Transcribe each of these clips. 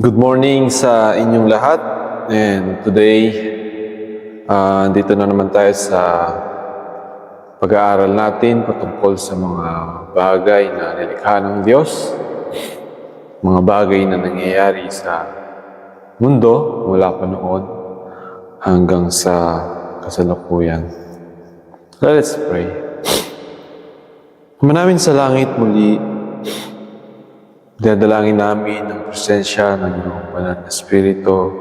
Good morning sa inyong lahat. And today, dito na naman tayo sa pag-aaral natin patungkol sa mga bagay na nilikha ng Diyos, mga bagay na nangyayari sa mundo mula pa noon hanggang sa kasalukuyan. Let's pray. Ama namin sa langit, muli dinadalangin namin ang presensya ng iyong banal na Espiritu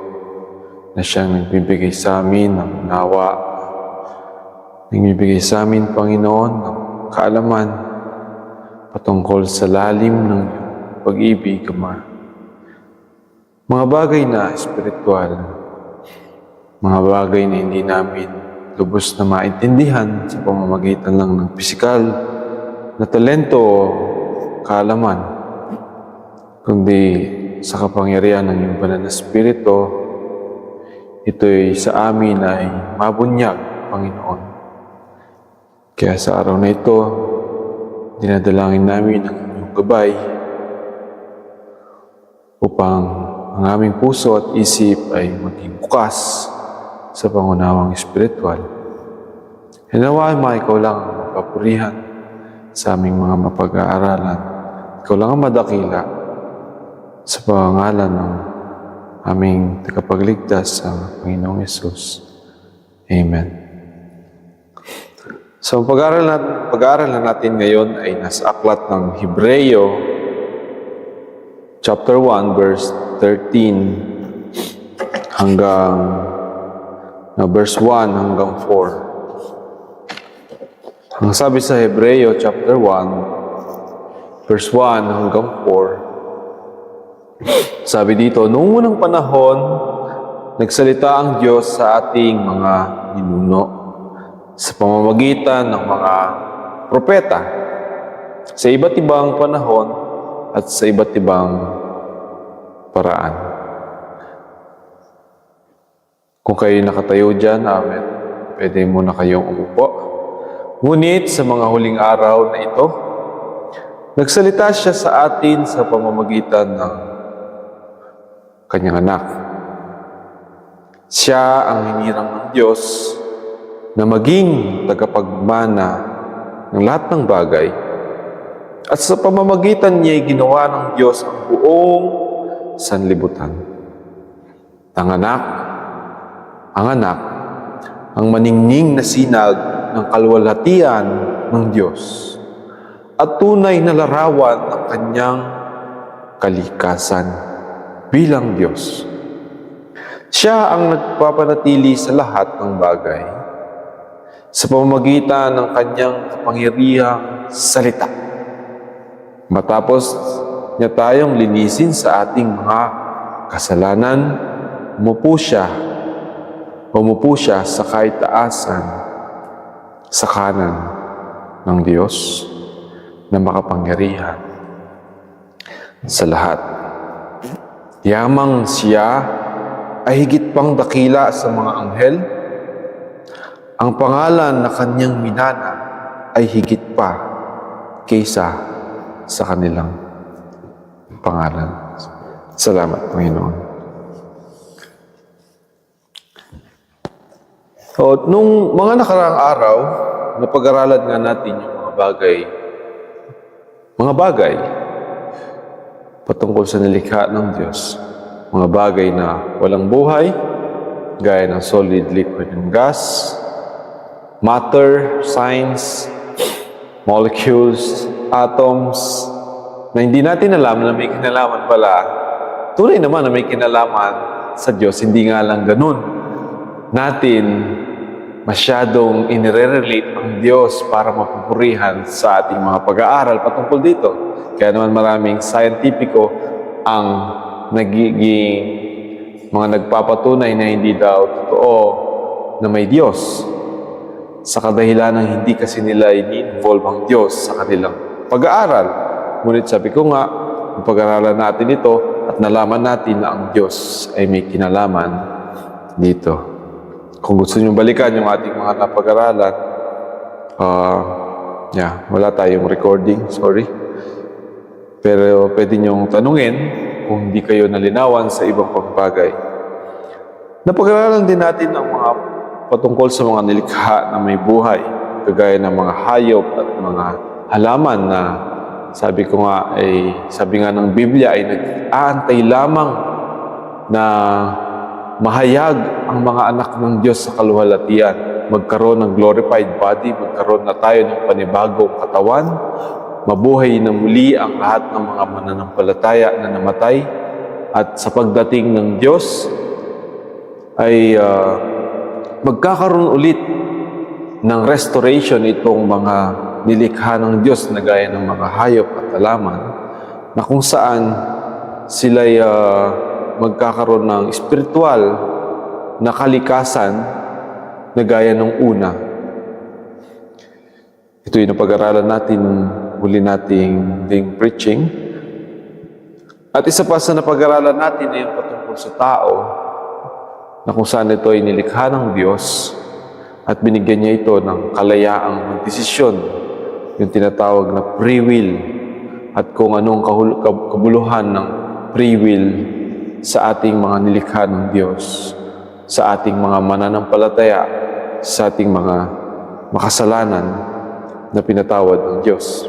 na siyang nagbibigay sa amin ng unawa, nagbibigay sa amin, Panginoon, ng kaalaman patungkol sa lalim ng iyong pag-ibig, Ama. Mga bagay na espiritual, mga bagay na hindi namin lubos na maintindihan sa pamamagitan lang ng pisikal na talento o kaalaman, kundi sa kapangyarihan ng iyong banal na Espiritu, ito'y sa amin ay mabunyag, Panginoon. Kaya sa araw na ito, dinadalangin namin ang inyong gabay upang ang aming puso at isip ay maging bukas sa pangunawang espiritual. Hinawa, ikaw lang ang mapapurihan sa aming mga mapag-aaralan. Ikaw lang ang madakila sa pangalan ng aming tagapagligtas sa Panginoong Yesus. Amen. So, pag-aaral na natin ngayon ay nasa aklat ng Hebreo, chapter 1, verse 13 hanggang verse 1 hanggang 4. Ang sabi sa Hebreo, chapter 1, verse 1 hanggang 4, sabi dito, noong unang panahon, nagsalita ang Diyos sa ating mga ninuno sa pamamagitan ng mga propeta sa iba't ibang panahon at sa iba't ibang paraan. Kung kayo nakatayo dyan, amen, pwede muna kayong umupo. Ngunit sa mga huling araw na ito, nagsalita siya sa atin sa pamamagitan ng kanyang anak. Siya ang hinirang ng Diyos na maging tagapagmana ng lahat ng bagay. At sa pamamagitan niya ay ginawa ng Diyos ang buong sanlibutan. Ang anak, ang maningning na sinag ng kalwalhatian ng Diyos at tunay na larawan ng kanyang kalikasan bilang Diyos. Siya ang nagpapanatili sa lahat ng bagay sa pamamagitan ng kanyang kapangyarihang salita. Matapos niya tayong linisin sa ating mga kasalanan, umupo siya sa kaitaasan sa kanan ng Diyos na makapangyarihan sa lahat. Yamang siya ay higit pang dakila sa mga anghel. Ang pangalan na kanyang minana ay higit pa kaysa sa kanilang pangalan. Salamat, Panginoon. So, nung mga nakaraang araw, napag-aralan nga natin yung mga bagay patungkol sa nilikha ng Diyos. Mga bagay na walang buhay, gaya ng solid, liquid, and gas, matter, science, molecules, atoms, na hindi natin alam na may kinalaman pala. Tunay naman na may kinalaman sa Diyos, hindi nga lang ganun. Natin masyadong inire-relate ang Diyos para mapupurihan sa ating mga pag-aaral patungkol dito. Kaya naman maraming scientifico ang nagiging mga nagpapatunay na hindi daw totoo na may Diyos sa kadahilan ng hindi kasi nila ini-involve ang Diyos sa kanilang pag-aaral. Ngunit sabi ko nga, pag-aaralan natin ito at nalaman natin na ang Diyos ay may kinalaman dito. Kung gusto nyo balikan yung ating mga napag-aralan, wala tayong recording, sorry. Pero pwede nyong tanungin kung hindi kayo nalinawan sa ibang pagbagay. Napag-aralan din natin ang mga patungkol sa mga nilikha na may buhay, kagaya ng mga hayop at mga halaman na sabi nga ng Biblia ay nag-aantay lamang na mahayag ang mga anak ng Diyos sa kaluwalhatian, magkaroon ng glorified body, magkaroon na tayo ng panibagong katawan, mabuhay na muli ang lahat ng mga mananampalataya na namatay, at sa pagdating ng Diyos ay magkakaroon ulit ng restoration itong mga nilikha ng Diyos na gaya ng mga hayop at halaman, na kung saan sila'y magkakaroon ng spiritual na kalikasan na gaya ng una. Ito yung napag-aralan natin, huli nating ding preaching. At isa pa sa napag-aralan natin ay yung patungkol sa tao, na kung saan ito ay nilikha ng Diyos at binigyan niya ito ng kalayaang magdesisyon, yung tinatawag na free will, at kung anong kabuluhan ng free will sa ating mga nilikha ng Diyos, sa ating mga mananampalataya, sa ating mga makasalanan na pinatawad ng Diyos.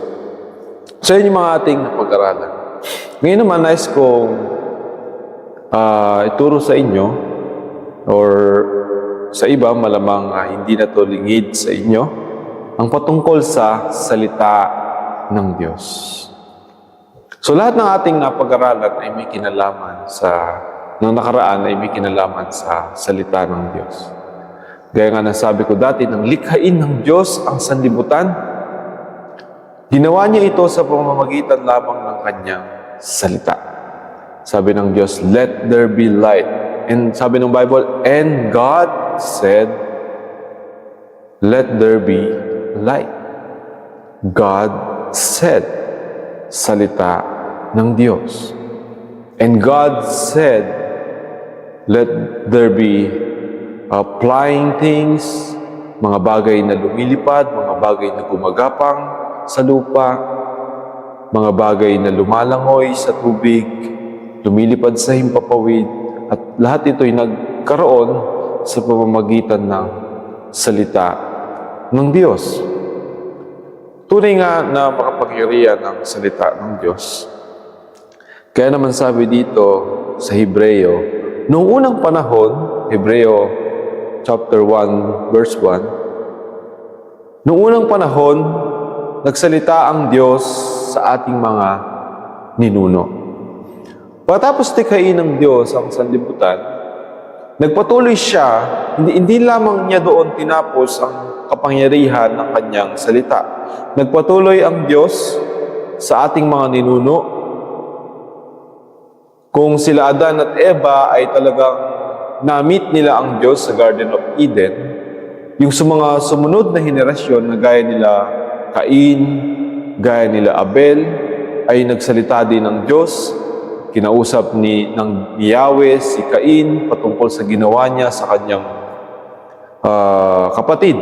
So yun yung mga ating napag-aralan. Ngayon naman, nais kong ituro sa inyo, or sa iba, malamang hindi na ito lingid sa inyo, ang patungkol sa salita ng Diyos. So lahat ng ating napag-aralan ay may kinalaman ng nakaraan ay may kinalaman sa salita ng Diyos. Gaya nga nasabi ko dati, nang likhain ng Diyos ang sanlibutan, ginawa niya ito sa pamamagitan lamang ng kanyang salita. Sabi ng Diyos, let there be light. And sabi ng Bible, and God said, let there be light. God said, salita ng Diyos. And God said, let there be flying things, mga bagay na lumilipad, mga bagay na gumagapang sa lupa, mga bagay na lumalangoy sa tubig, lumilipad sa himpapawid, at lahat ito ay nagkaroon sa pamamagitan ng salita ng Diyos. Tunay nga na makapangyarihan ang salita ng Diyos. Kaya naman sabi dito sa Hebreo, noong unang panahon, Hebreo chapter 1, verse 1, noong unang panahon, nagsalita ang Diyos sa ating mga ninuno. Pagkatapos tikhain ng Diyos ang sanlibutan, nagpatuloy siya, hindi lamang niya doon tinapos ang kapangyarihan ng kanyang salita. Nagpatuloy ang Diyos sa ating mga ninuno. Kung sila Adan at Eva ay talagang na-meet nila ang Diyos sa Garden of Eden, yung sa mga sumunod na henerasyon na gaya nila Cain, gaya nila Abel, ay nagsalita din ng Diyos. Kinausap ng Yahweh si Cain patungkol sa ginawa niya sa kanyang kapatid.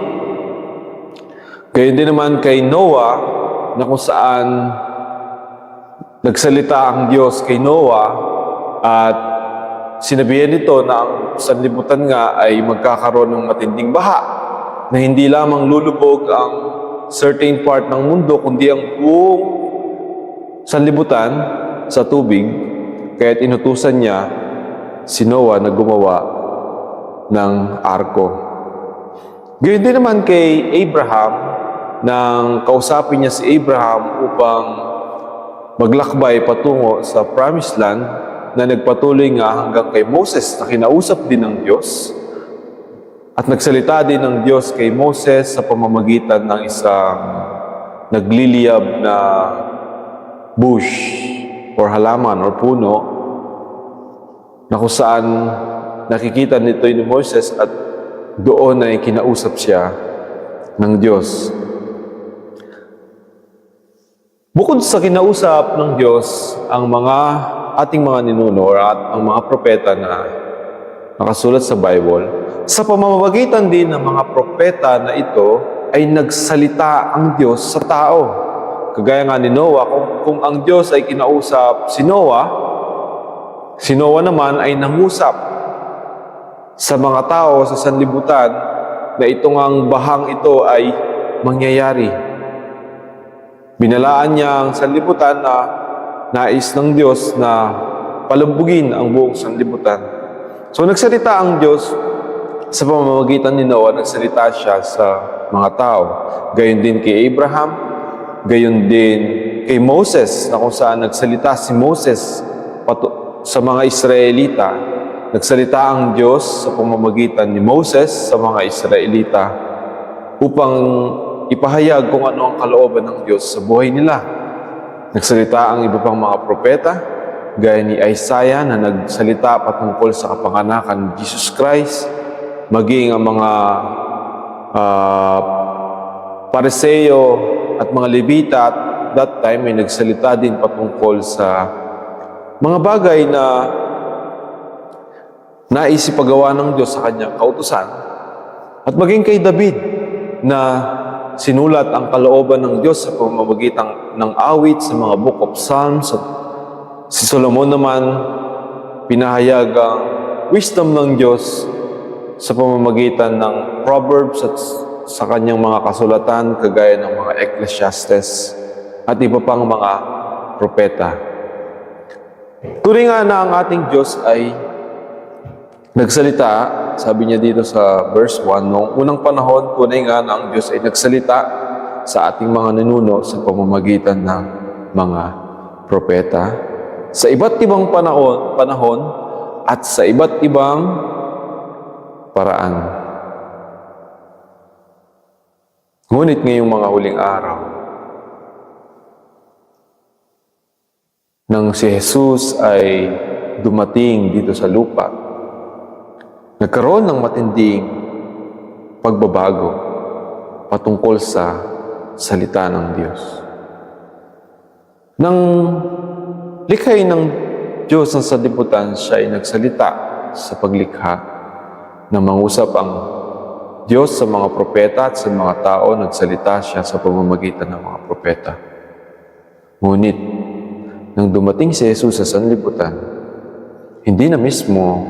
Gayon din naman kay Noah, na kung saan nagsalita ang Diyos kay Noah at sinabihan nito na ang sanlibutan nga ay magkakaroon ng matinding baha, na hindi lamang lulubog ang certain part ng mundo, kundi ang buong sanlibutan sa tubig. Kaya't inutusan niya si Noah na gumawa ng arko. Gayon din naman kay Abraham, nang kausapin niya si Abraham upang maglakbay patungo sa Promised Land, na nagpatuloy nga hanggang kay Moses na kinausap din ng Diyos. At nagsalita din ng Diyos kay Moses sa pamamagitan ng isang nagliliyab na bush or halaman or puno, na kung saan nakikita nito ni Moses at doon ay kinausap siya ng Diyos. Bukod sa kinausap ng Diyos ang ating mga ninuno or ang mga propeta na nakasulat sa Bible, sa pamamagitan din ng mga propeta na ito ay nagsalita ang Diyos sa tao. Kagaya nga ni Noah, kung ang Diyos ay kinausap si Noah, Si Noah naman ay nangusap sa mga tao sa sanlibutan na itong ang bahang ito ay mangyayari. Binalaan niya ang sanlibutan na nais ng Diyos na palubugin ang buong sanlibutan. So nagsalita ang Diyos sa pamamagitan ni Noah, nagsalita siya sa mga tao. Gayon din kay Abraham, gayon din kay Moses, na kung saan nagsalita si Moses sa mga Israelita. Nagsalita ang Diyos sa pamamagitan ni Moses sa mga Israelita upang ipahayag kung ano ang kalooban ng Diyos sa buhay nila. Nagsalita ang iba pang mga propeta, gaya ni Isaiah na nagsalita patungkol sa kapanganakan ni Jesus Christ, maging ang mga Pariseo at mga Levita at that time ay nagsalita din patungkol sa mga bagay na naisipagawa ng Diyos sa kanyang kautusan. At maging kay David na sinulat ang kalooban ng Diyos sa pamamagitan ng awit sa mga Book of Psalms. At si Solomon naman pinahayag ang wisdom ng Diyos sa pamamagitan ng Proverbs at sa kanyang mga kasulatan kagaya ng mga Ecclesiastes at iba pang mga propeta. Tunay nga na ang ating Diyos ay nagsalita, sabi niya dito sa verse 1, noong unang panahon, tunay nga na ang Diyos ay nagsalita sa ating mga ninuno sa pamamagitan ng mga propeta sa iba't ibang panahon at sa iba't ibang paraan. Ngunit ngayong mga huling araw, nang si Jesus ay dumating dito sa lupa, nagkaroon ng matinding pagbabago patungkol sa salita ng Diyos. Nang likhay ng Diyos ang sanlibutan, siya ay nagsalita sa paglikha na mangusap ang Diyos sa mga propeta at sa mga tao, nagsalita siya sa pamamagitan ng mga propeta. Ngunit, nang dumating si Jesus sa sanlibutan, hindi na mismo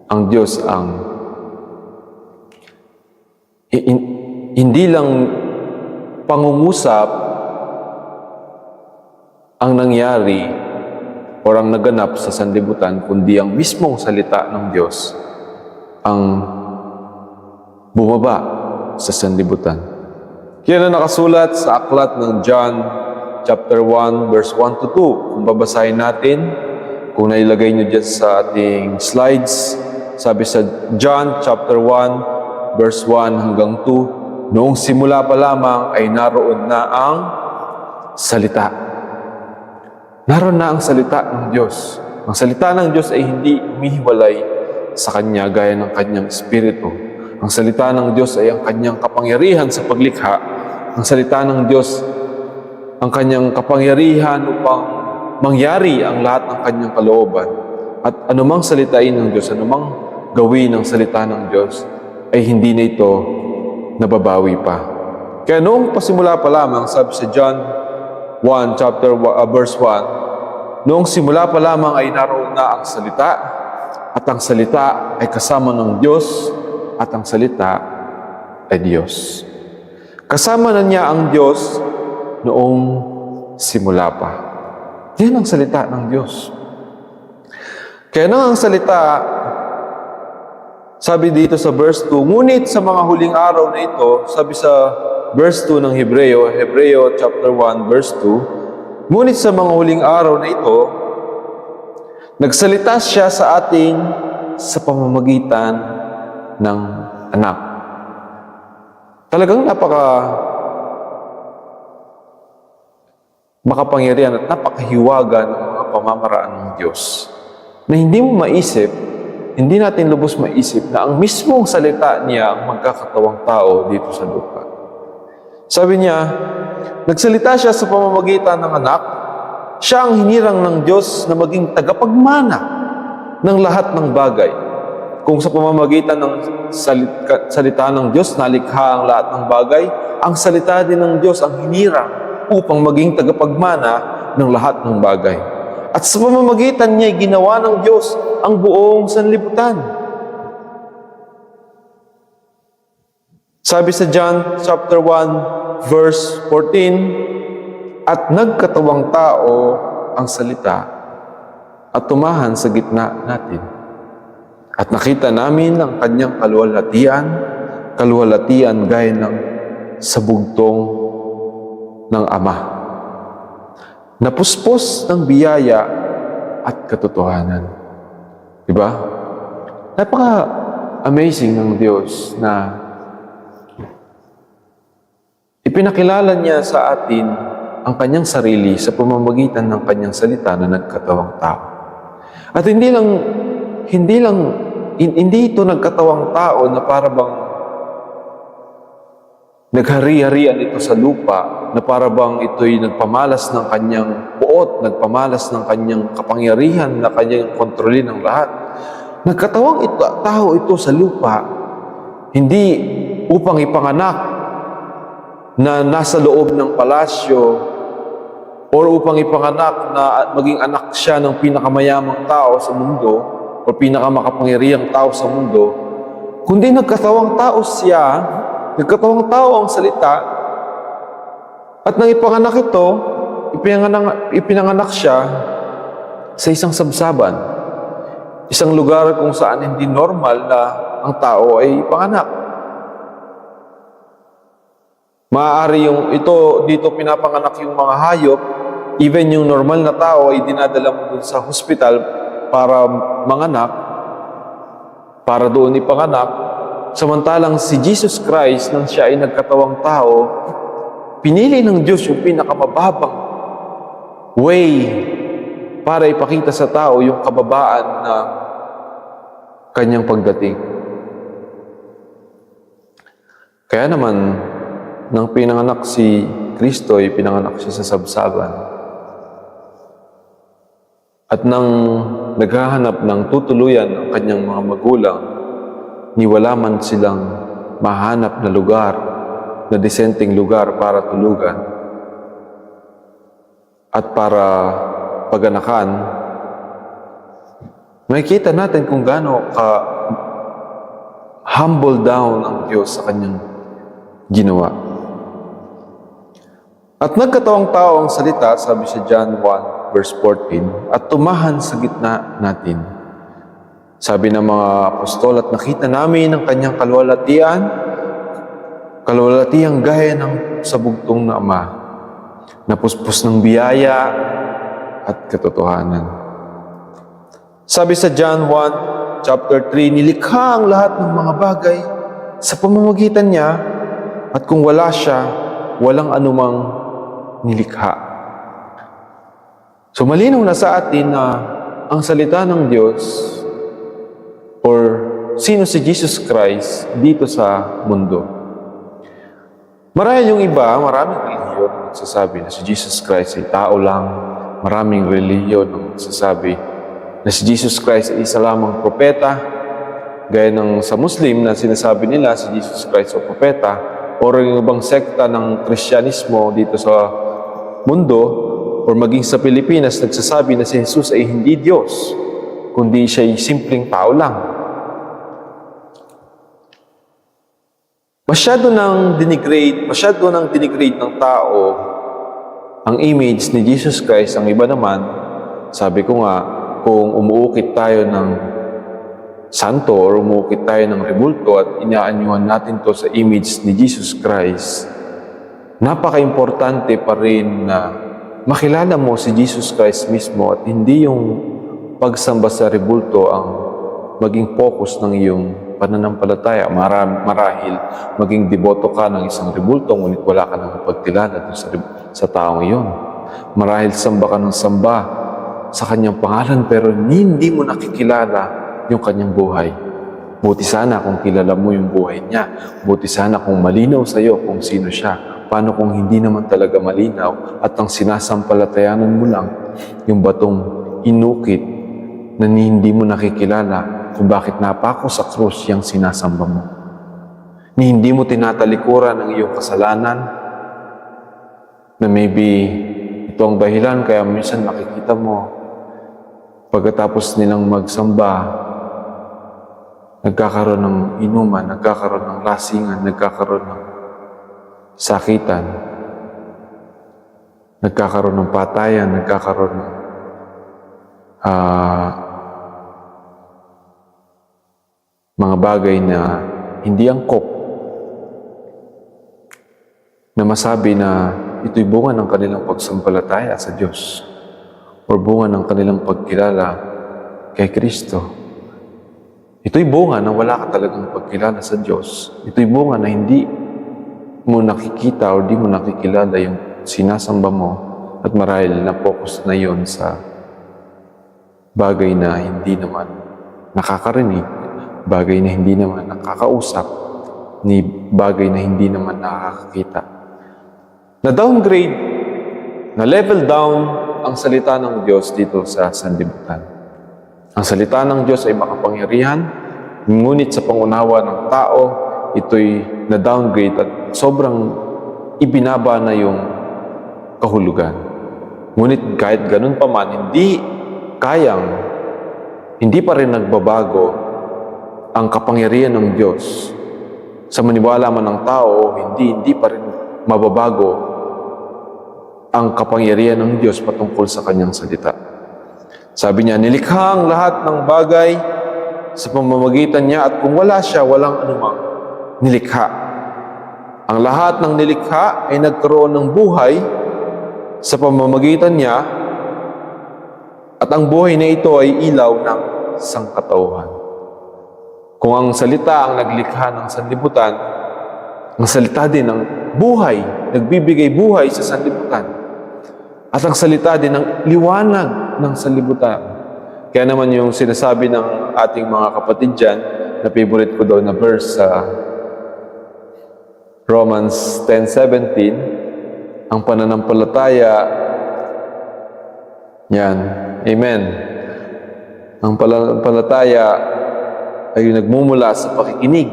ang Diyos ang hindi lang pangungusap ang nangyari o ang naganap sa sanlibutan, kundi ang mismong salita ng Diyos ang bumaba sa sanlibutan. Kaya na nakasulat sa aklat ng John chapter 1 verse 1 to 2. Kung babasahin natin, kung nailagay nyo dyan sa ating slides, sabi sa John chapter 1 verse 1 hanggang 2, noong simula pa lamang ay naroon na ang salita. Naroon na ang salita ng Diyos. Ang salita ng Diyos ay hindi humihiwalay sa Kanya gaya ng Kanyang Espiritu. Ang salita ng Diyos ay ang Kanyang kapangyarihan sa paglikha. Ang salita ng Diyos, ang Kanyang kapangyarihan upang mangyari ang lahat ng Kanyang kalooban. At anumang salitain ng Diyos, anumang gawin ng salita ng Diyos, ay hindi na ito nababawi pa. Kaya noong pasimula pa lamang, sabi sa John 1, verse 1, noong simula pa lamang ay naroon na ang salita, at ang salita ay kasama ng Diyos, at ang salita ay Diyos. Kasama na niya ang Diyos noong simula pa. Yan ang salita ng Diyos. Kaya nang ang salita, sabi dito sa verse 2, ngunit sa mga huling araw na ito, sabi sa verse 2 ng Hebreo chapter 1 verse 2, ngunit sa mga huling araw na ito, nagsalita siya sa ating sa pamamagitan ng anak. Talagang makapangyarihan at napakahiwaga ng mga pamamaraan ng Diyos na hindi mo maisip, hindi natin lubos maisip na ang mismong salita niya ang magkakatawang tao dito sa lupa. Sabi niya, nagsalita siya sa pamamagitan ng anak, siya ang hinirang ng Diyos na maging tagapagmana ng lahat ng bagay. Kung sa pamamagitan ng salita ng Diyos, nalikha ang lahat ng bagay, ang salita din ng Diyos ang hinirang upang maging tagapagmana ng lahat ng bagay. At sa pamamagitan niya, ginawa ng Diyos ang buong sanlibutan. Sabi sa John chapter 1, verse 14, at nagkatawang tao ang salita at tumahan sa gitna natin. At nakita namin ang kanyang kaluwalhatian gaya ng sa bugtong ng Ama. Napuspos ng biyaya at katotohanan. Diba? Napaka-amazing ng Diyos na ipinakilala niya sa atin ang kanyang sarili sa pamamagitan ng kanyang salita na nagkatawang tao. At hindi ito nagkatawang tao na para bang naghari-harian ito sa lupa, na para bang ito'y nagpamalas ng kanyang puot, nagpamalas ng kanyang kapangyarihan na kanyang kontrolin ng lahat. Nagkatawang tao ito sa lupa, hindi upang ipanganak na nasa loob ng palasyo o upang ipanganak na maging anak siya ng pinakamayamang tao sa mundo o pinakamakapangyarihang tao sa mundo, kundi nagkatawang tao siya, nagkatawang tao ang salita, at nang ipanganak ito, ipinanganak siya sa isang sabsaban, isang lugar kung saan hindi normal na ang tao ay ipanganak. Maaari dito pinapanganak yung mga hayop, even yung normal na tao ay dinadala mo dun sa hospital para manganak, para doon ipanganak. Samantalang si Jesus Christ, nang siya ay nagkatawang tao, pinili ng Diyos yung pinakamababang way para ipakita sa tao yung kababaan na kanyang pagdating. Kaya naman, nang pinanganak si Kristo, ay pinanganak siya sa sabsaban. At nang naghahanap ng tutuluyan ang kanyang mga magulang, niwala man silang mahanap na lugar, na disenteng lugar para tulugan at para paganakan, makikita natin kung gaano humble down ang Diyos sa kanyang ginawa. At nagkatawang tao ang salita, sabi sa John 1, verse 14, at tumahan sa gitna natin. Sabi ng mga apostol, at nakita namin ang kanyang kaluwalhatiang gaya ng sa bugtong na Ama, napuspos ng biyaya at katotohanan. Sabi sa John 1, chapter 3, nilikha ang lahat ng mga bagay sa pamamagitan niya, at kung wala siya, walang anumang nilikha. So malinaw na sa atin na ang salita ng Diyos or sino si Jesus Christ dito sa mundo. Marahil yung iba, maraming relihiyon na nagsasabi na si Jesus Christ ay tao lang. Maraming relihiyon na nagsasabi na si Jesus Christ ay isa lamang propeta, gaya ng sa Muslim na sinasabi nila si Jesus Christ o propeta, o yung ibang sekta ng Kristyanismo dito sa mundo o maging sa Pilipinas nagsasabi na si Jesus ay hindi Diyos, kundi siya ay simpleng tao lang. Masyado nang denigrate ng tao ang image ni Jesus Christ. Ang iba naman, sabi ko nga, kung umuukit tayo ng santo or umuukit tayo ng rebulto at inaanyuhan natin to sa image ni Jesus Christ, napaka-importante pa rin na makilala mo si Jesus Christ mismo at hindi yung pagsamba sa rebulto ang maging focus ng iyong pananampalataya. Marahil maging deboto ka ng isang rebulto ngunit wala ka nang pagkilala sa taong iyon. Marahil samba ka ng samba sa kanyang pangalan pero hindi mo nakikilala yung kanyang buhay. Buti sana kung kilala mo yung buhay niya. Buti sana kung malinaw sa iyo kung sino siya. Paano kung hindi naman talaga malinaw at ang sinasampalatayanan mo lang yung batong inukit na hindi mo nakikilala kung bakit napako sa krus yung sinasamba mo. Ni hindi mo tinatalikuran ang iyong kasalanan na maybe ito ang dahilan kaya minsan makikita mo Pagkatapos nilang magsamba, nagkakaroon ng inuman, nagkakaroon ng lasingan, nagkakaroon ng sakitan, nagkakaroon ng patayan, nagkakaroon ng mga bagay na hindi angkop, na masabi na ito'y bunga ng kanilang pagsampalataya sa Diyos o bunga ng kanilang pagkilala kay Kristo. Ito'y bunga na wala ka talagang pagkilala sa Diyos. Ito'y bunga na hindi mo nakikita o di mo nakikilala yung sinasamba mo at marahil na focus na yon sa bagay na hindi naman nakakarinig, bagay na hindi naman nakakausap, ni bagay na hindi naman nakakakita. Na-downgrade, na-level down ang salita ng Diyos dito sa sanlibutan. Ang salita ng Diyos ay makapangyarihan, ngunit sa pangunawa ng tao, ito'y na-downgrade at sobrang ibinaba na yung kahulugan. Ngunit kahit ganun pa man, hindi pa rin nagbabago ang kapangyarihan ng Diyos. Sa maniwala man ng tao, hindi pa rin mababago ang kapangyarihan ng Diyos patungkol sa kanyang salita. Sabi niya, nilikha ang lahat ng bagay sa pamamagitan niya at kung wala siya, walang anumang nilikha. Ang lahat ng nilikha ay nagkaroon ng buhay sa pamamagitan niya at ang buhay na ito ay ilaw ng sangkatauhan. Kung ang salita ang naglikha ng sanlibutan, ang salita din ng buhay, nagbibigay buhay sa sanlibutan. At ang salita din ng liwanag ng sanlibutan. Kaya naman yung sinasabi ng ating mga kapatid dyan, na favorite ko daw na verse sa Romans 10:17, ang pananampalataya, yan, amen. Ang pananampalataya ay nagmumula sa pakikinig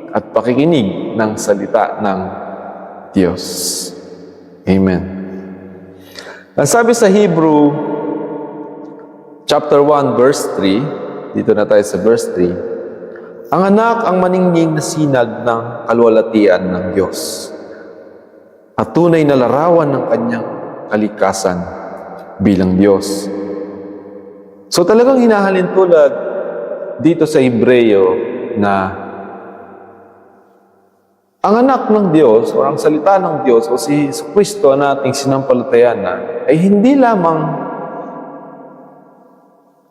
at pakikinig ng salita ng Diyos. Amen. Ang sabi sa Hebrew chapter 1 verse 3, dito na tayo sa verse 3, ang anak ang maningning na sinag ng kaluwalhatian ng Diyos at tunay na larawan ng kanyang kalikasan bilang Diyos. So talagang hinahalin tulad dito sa Hebreo na ang anak ng Diyos o ang salita ng Diyos o si Kristo na ating sinampalatayanan ay hindi lamang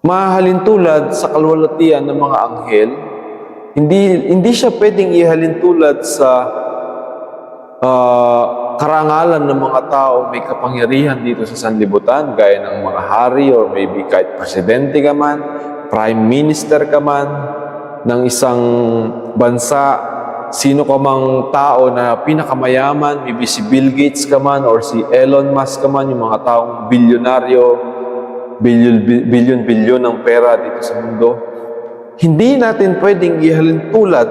mahalin tulad sa kaluwalhatian ng mga anghel, hindi siya pwedeng ihalin tulad sa karangalan ng mga tao may kapangyarihan dito sa sanlibutan, gaya ng mga hari or maybe kahit presidente ka man, prime minister ka man ng isang bansa, sino ka mang tao na pinakamayaman, maybe si Bill Gates ka man or si Elon Musk ka man, yung mga taong bilyonaryo, bilyon ng pera dito sa mundo, hindi natin pwedeng ihalin tulad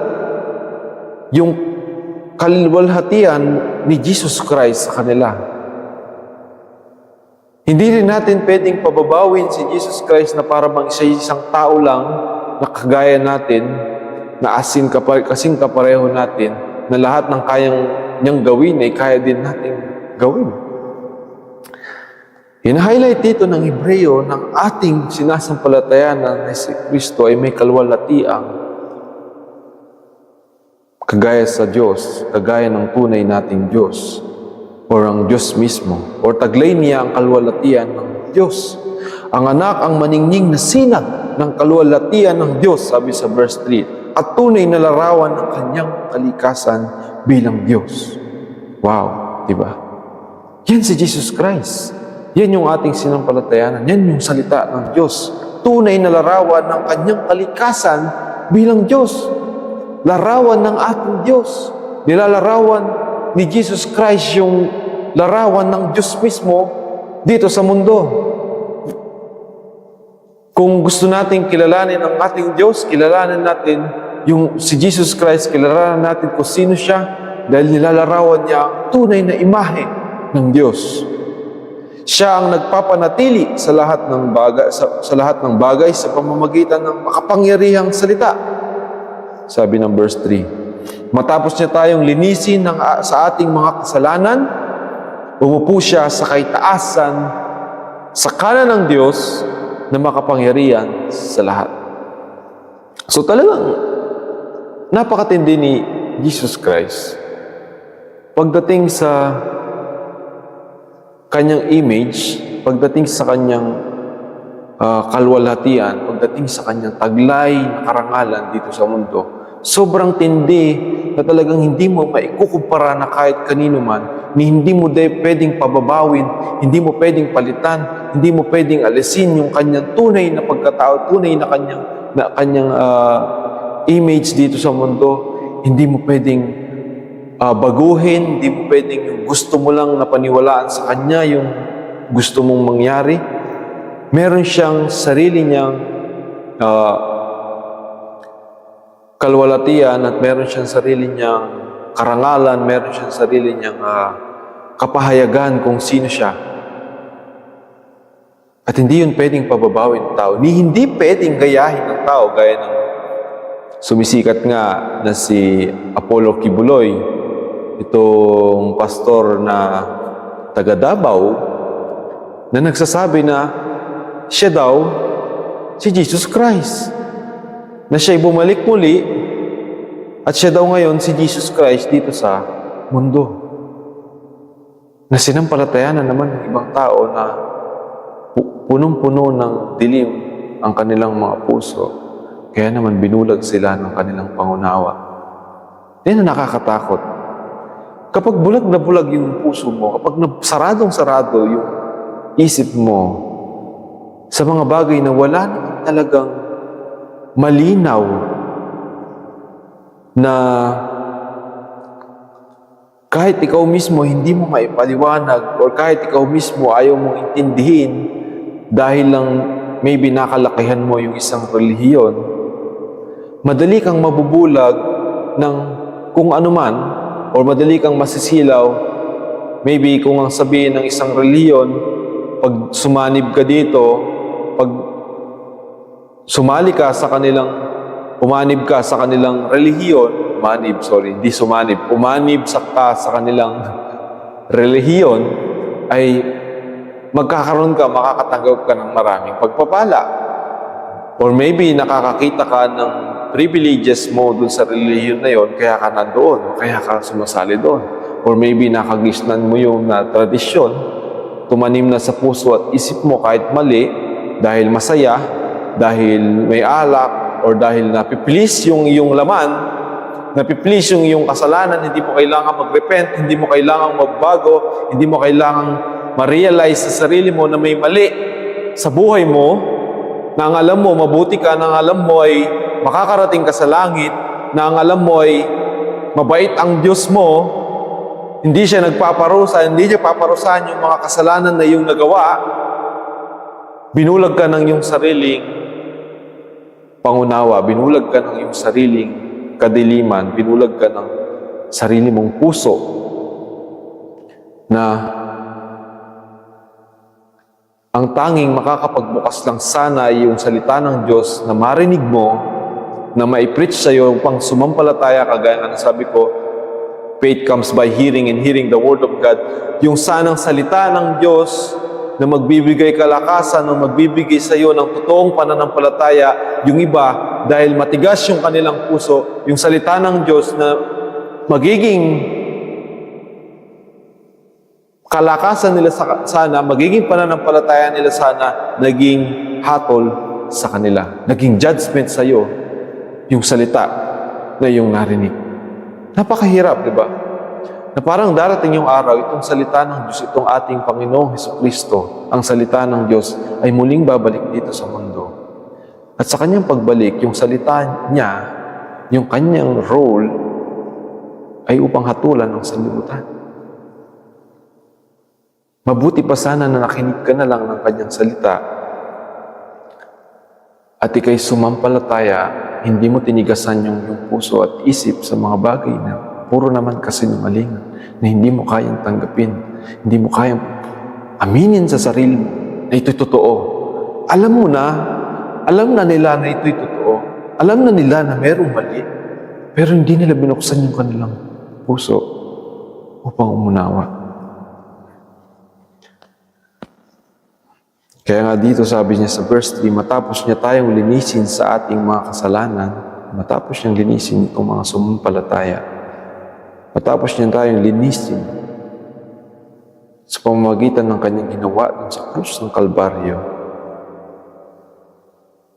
yung kaluwalhatian ni Jesus Christ sa kanila. Hindi rin natin pwedeng pababawin si Jesus Christ na para bang siya isang tao lang na kagaya natin, na kasing kapareho natin, na lahat ng kayang niyang gawin ay kaya din natin gawin. Hina-highlight dito ng Hebreo ng ating sinasampalatayanan na si Kristo ay may kaluwalhatian kagaya sa Diyos, kagaya ng tunay nating Diyos o ang Diyos mismo, o taglay niya ang kaluwalhatian ng Diyos. Ang anak ang maningning na sinag ng kaluwalhatian ng Diyos, sabi sa verse 3, at tunay na larawan ng kanyang kalikasan bilang Diyos. Wow, diba? Yan si Jesus Christ. Yan yung ating sinampalatayanan. Yan yung salita ng Diyos. Tunay na larawan ng kanyang kalikasan bilang Diyos. Larawan ng ating Diyos. Nilalarawan ni Jesus Christ yung larawan ng Diyos mismo dito sa mundo. Kung gusto natin kilalanin ang ating Diyos, kilalanin natin yung si Jesus Christ, kilalanin natin kung sino siya dahil nilalarawan niya ang tunay na imahe ng Diyos. Siya ang nagpapanatili sa lahat ng bagay sa pamamagitan ng makapangyarihang salita. Sabi ng verse 3. Matapos niya tayong linisin sa ating mga kasalanan, umupo siya sa kaitaasan sa kanan ng Diyos na makapangyarihan sa lahat. So talagang napakatindi ni Jesus Christ pagdating sa kanyang image, pagdating sa kanyang kalwalhatian, pagdating sa kanyang taglay na karangalan dito sa mundo. Sobrang tindi na talagang hindi mo maikukumpara na kahit kanino man, ni hindi mo pwedeng pababawin, hindi mo pwedeng palitan, hindi mo pwedeng alisin yung kanyang tunay na pagkatao, tunay na kanyang image dito sa mundo. Hindi mo pwedeng baguhin, hindi mo pwedeng yung gusto mo lang na paniwalaan sa kanya, yung gusto mong mangyari. Meron siyang sarili niyang kalwalatian at meron siyang sarili niyang karangalan, meron siyang sarili niyang kapahayagan kung sino siya. At hindi yun pwedeng pababawin ng tao. Hindi pwedeng gayahin ng tao gaya ng sumisikat nga na si Apollo Kibuloy, itong pastor na taga Davao, na nagsasabi na siya daw si Jesus Christ. Na siya'y bumalik muli at siya daw ngayon si Jesus Christ dito sa mundo. Na sinampalatayan na naman ng ibang tao na punong-puno ng dilim ang kanilang mga puso. Kaya naman binulag sila ng kanilang pangunawa. Yan ang nakakatakot. Kapag bulag na bulag yung puso mo, kapag saradong-sarado yung isip mo sa mga bagay na wala naman talagang malinaw na kahit ikaw mismo hindi mo maipaliwanag or kahit ikaw mismo ayaw mong intindihin dahil lang maybe nakalakihan mo yung isang relihiyon, madali kang mabubulag ng kung ano man or madali kang masisilaw. Maybe kung ang sabihin ng isang relihiyon, pag sumanib ka dito, pag umanib ka sa kanilang relihiyon, umanib ka sa kanilang relihiyon, ay makakatanggap ka ng maraming pagpapala. Or maybe nakakakita ka ng privileges mo dun sa relihiyon na yon, kaya ka nandoon, kaya ka sumasali doon. Or maybe nakagisnan mo yung tradisyon, tumanim na sa puso at isip mo kahit mali, dahil masaya, dahil may alak, or dahil napiplease yung iyong laman, napiplease yung iyong kasalanan, hindi mo kailangan mag-repent, hindi mo kailangan magbago, hindi mo kailangan ma-realize sa sarili mo na may mali sa buhay mo, na ang alam mo, mabuti ka, na ang alam mo ay makakarating ka sa langit, na ang alam mo ay mabait ang Diyos mo, hindi siya nagpaparusa, hindi siya paparusahan yung mga kasalanan na iyong nagawa. Binulag ka ng iyong sariling pangunawa, binulag ka ng iyong sariling kadiliman, binulag ka ng sarili mong puso na ang tanging makakapagbukas lang sana ay yung salita ng Diyos na marinig mo, na mai-preach sa iyo upang sumampalataya ka, gaya nga sabi ko, faith comes by hearing and hearing the Word of God. Yung sanang salita ng Diyos na magbibigay kalakasan o magbibigay sa iyo ng totoong pananampalataya. Yung iba, dahil matigas yung kanilang puso, yung salita ng Diyos na magiging kalakasan nila sana, magiging pananampalataya nila sana, naging hatol sa kanila. Naging judgment sa iyo yung salita na iyong narinig. Napakahirap, di ba? Na parang darating yung araw, itong salita ng Diyos, itong ating Panginoong Hesukristo, ang salita ng Diyos ay muling babalik dito sa mundo. At sa kanyang pagbalik, yung salita niya, yung kanyang role, ay upang hatulan ng sanlibutan. Mabuti pa sana na nakinig ka na lang ng kanyang salita at ikay sumampalataya, hindi mo tinigasan yung puso at isip sa mga bagay na puro naman kasinungalingan, na hindi mo kayang tanggapin, hindi mo kayang aminin sa sarili mo na ito'y totoo. Alam na nila na ito'y totoo. Alam na nila na merong mali. Pero hindi nila binuksan yung kanilang puso upang umunawa. Kaya nga dito sabi niya sa verse 3, matapos niya tayong linisin sa ating mga kasalanan, matapos niyang linisin itong mga sumampalataya, matapos niya tayong linisin sa pamamagitan ng kanyang ginawa dun sa krus ng Kalbaryo,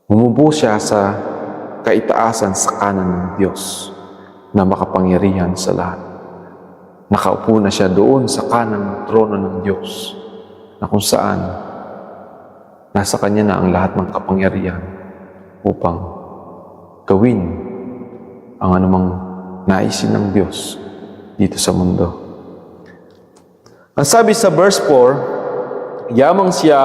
bumubo siya sa kaitaasan sa kanan ng Diyos na makapangyarihan sa lahat. Nakaupo na siya doon sa kanan ng trono ng Diyos na kung saan nasa Kanya na ang lahat ng kapangyarihan upang gawin ang anumang naisin ng Diyos dito sa mundo. Ang sabi sa verse 4, yamang siya,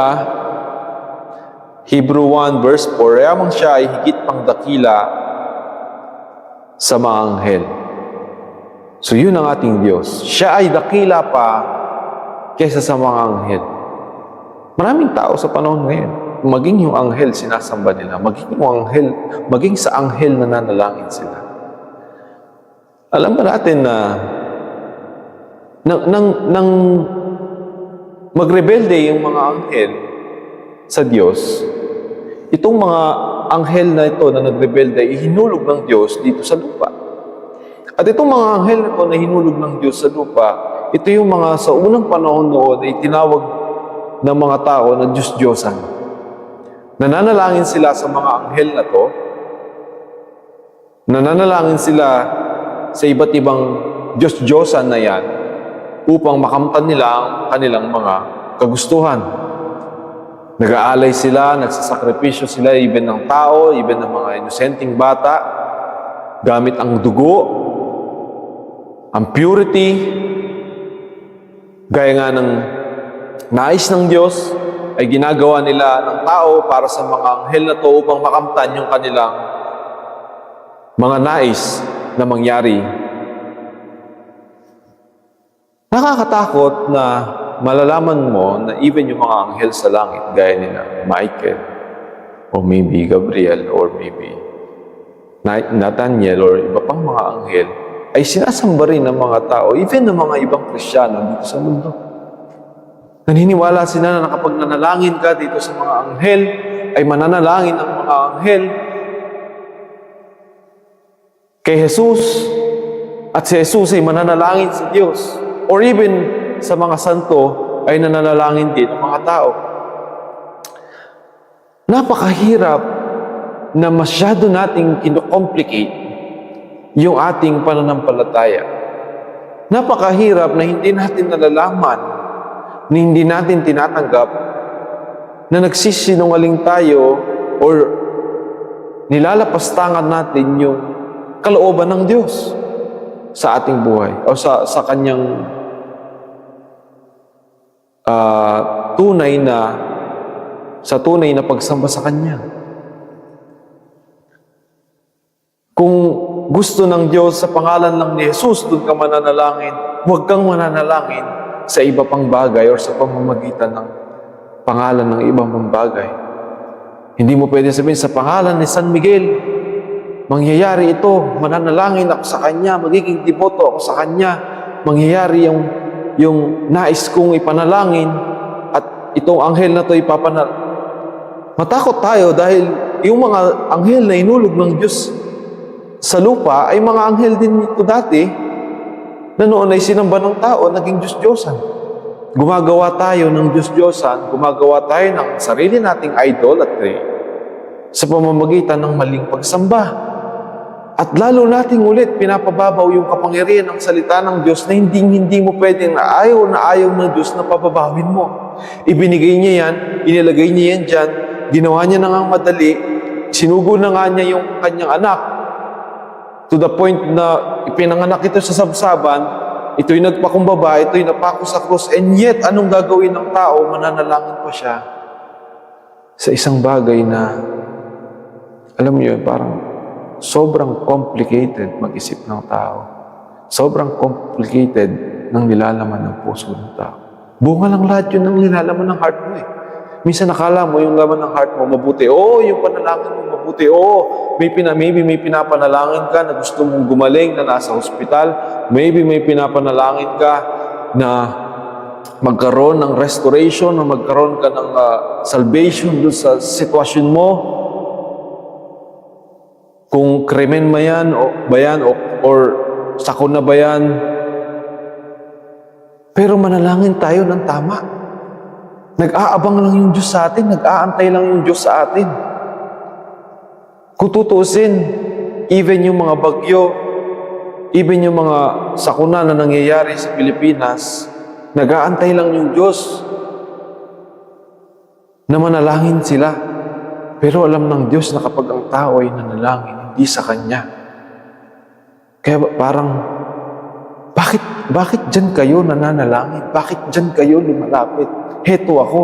Hebrew 1 verse 4, yamang siya ay higit pang dakila sa mga anghel. So yun ang ating Diyos. Siya ay dakila pa kaysa sa mga anghel. Maraming tao sa panahon ngayon, maging yung anghel sinasamba nila, maging sa anghel nananalangin sila. Alam ba natin na nang magrebelde yung mga anghel sa Diyos, itong mga anghel na ito na nagrebelde, ihinulog ng Diyos dito sa lupa. At itong mga anghel na ito na hinulog ng Diyos sa lupa, ito yung mga sa unang panahon noon ay tinawag ng mga tao na Diyos-Diyosan. Nananalangin sila sa mga anghel na to. Nananalangin sila sa iba't ibang Diyos-Diyosan na yan upang makamtan nila ang kanilang mga kagustuhan. Nag-aalay sila, nagsasakripisyo sila even ng tao, even ng mga inosenteng bata, gamit ang dugo, ang purity, gaya nga ng nais ng Diyos ay ginagawa nila ng tao para sa mga anghel na to upang makamtan yung kanilang mga nais na mangyari. Nakakatakot na malalaman mo na even yung mga anghel sa langit, gaya nila Michael, or maybe Gabriel, or maybe Nathaniel, or iba pang mga anghel, ay sinasamba rin ng mga tao, even ng mga ibang Kristiyano dito sa mundo. Naniniwala sila na kapag nanalangin ka dito sa mga anghel, ay mananalangin ang mga anghel kay Jesus, at si Jesus ay mananalangin sa Diyos, or even sa mga santo ay nananalangin din ang mga tao. Napakahirap na masyado nating kinocomplicate yung ating pananampalataya. Napakahirap na hindi natin nalalaman, na hindi natin tinatanggap na nagsisinungaling tayo or nilalapastangan natin yung kalooban ng Diyos sa ating buhay o sa kanyang tunay na pagsamba sa Kanya. Kung gusto ng Diyos sa pangalan lang ni Jesus, doon ka mananalangin, huwag kang mananalangin sa iba pang bagay o sa pamamagitan ng pangalan ng ibang pang bagay. Hindi mo pwede sabihin, sa pangalan ni San Miguel, mangyayari ito, mananalangin ako sa Kanya, magiging devoto ako sa Kanya, mangyayari yung nais kong ipanalangin at itong anghel na ito ipapanal. Matakot tayo dahil yung mga anghel na inulog ng Diyos sa lupa ay mga anghel din ito dati na noon ay sinamba ng tao, naging Diyos-Diyosan. Gumagawa tayo ng Diyos-Diyosan, gumagawa tayo ng sarili nating idolatry sa pamamagitan ng maling pagsamba. At lalo nating ulit pinapababaw yung kapangyarihan ng salita ng Diyos na hindi mo pwedeng na ayaw ng Diyos na pababawin mo. Ibinigay niya yan, inilagay niya yan dyan, ginawa niya na nga madali, sinugo na nga niya yung kanyang anak to the point na ipinanganak ito sa sabsaban, ito'y nagpakumbaba, ito'y napako sa krus, and yet, anong gagawin ng tao? Mananalangin pa siya sa isang bagay na, alam niyo, parang sobrang complicated mag-isip ng tao. Sobrang complicated ng nilalaman ng puso ng tao. Bunga lang lahat yun ng nilalaman ng heart mo eh. Minsan nakala mo yung laman ng heart mo mabuti. Oo, yung panalangin mo mabuti. Oo, maybe may pinapanalangin ka na gusto mong gumaling na nasa hospital. Maybe may pinapanalangin ka na magkaroon ng restoration o magkaroon ka ng salvation doon sa sitwasyon mo. Kung krimen ba yan or sakuna ba yan. Pero manalangin tayo ng tama. Nag-aabang lang yung Diyos sa atin, nag-aantay lang yung Diyos sa atin. Kung tutusin, even yung mga bagyo, even yung mga sakuna na nangyayari sa Pilipinas, nag-aantay lang yung Diyos na manalangin sila. Pero alam ng Diyos na kapag ang tao ay nanalangin, hindi sa Kanya. Kaya parang, bakit dyan kayo nananalangin? Bakit dyan kayo lumalapit? Heto ako.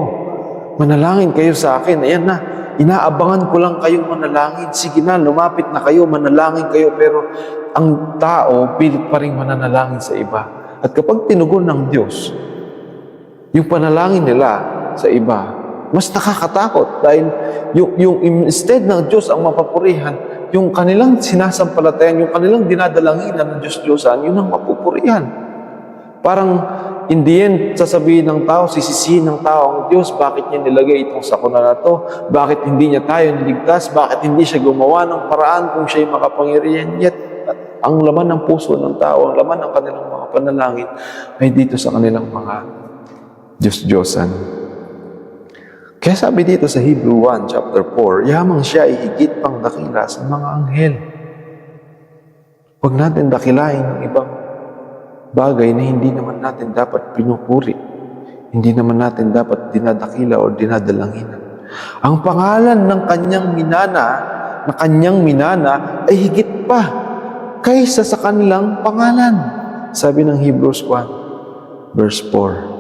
Manalangin kayo sa akin. Ayan na. Inaabangan ko lang kayong manalangin. Sige na, lumapit na kayo, manalangin kayo. Pero ang tao, pilit pa rin mananalangin sa iba. At kapag tinugon ng Diyos, yung panalangin nila sa iba, mas nakakatakot. Dahil yung instead ng Diyos ang mapupurihan, yung kanilang sinasampalatayan, yung kanilang dinadalanginan ng Diyos-Diyosan, yun ang mapupurihan. Parang, in the end, sasabihin ng tao, sisisihin ng tao ang Diyos, bakit niya nilagay itong sakuna na to? Bakit hindi niya tayo niligtas? Bakit hindi siya gumawa ng paraan kung siya'y makapangyarihan? Yet, ang laman ng puso ng tao, ang laman ng kanilang mga panalangin, ay dito sa kanilang mga Diyos-Diyosan. Kaya sabi dito sa Hebrew 1, chapter 4, yamang siya ay higit pang dakila sa mga anghel. Huwag natin dakilain ng ibang bagay na hindi naman natin dapat pinupuri. Hindi naman natin dapat dinadakila o dinadalanginan. Ang pangalan ng kanyang minana ay higit pa kaysa sa kanilang pangalan. Sabi ng Hebrews 1, verse 4.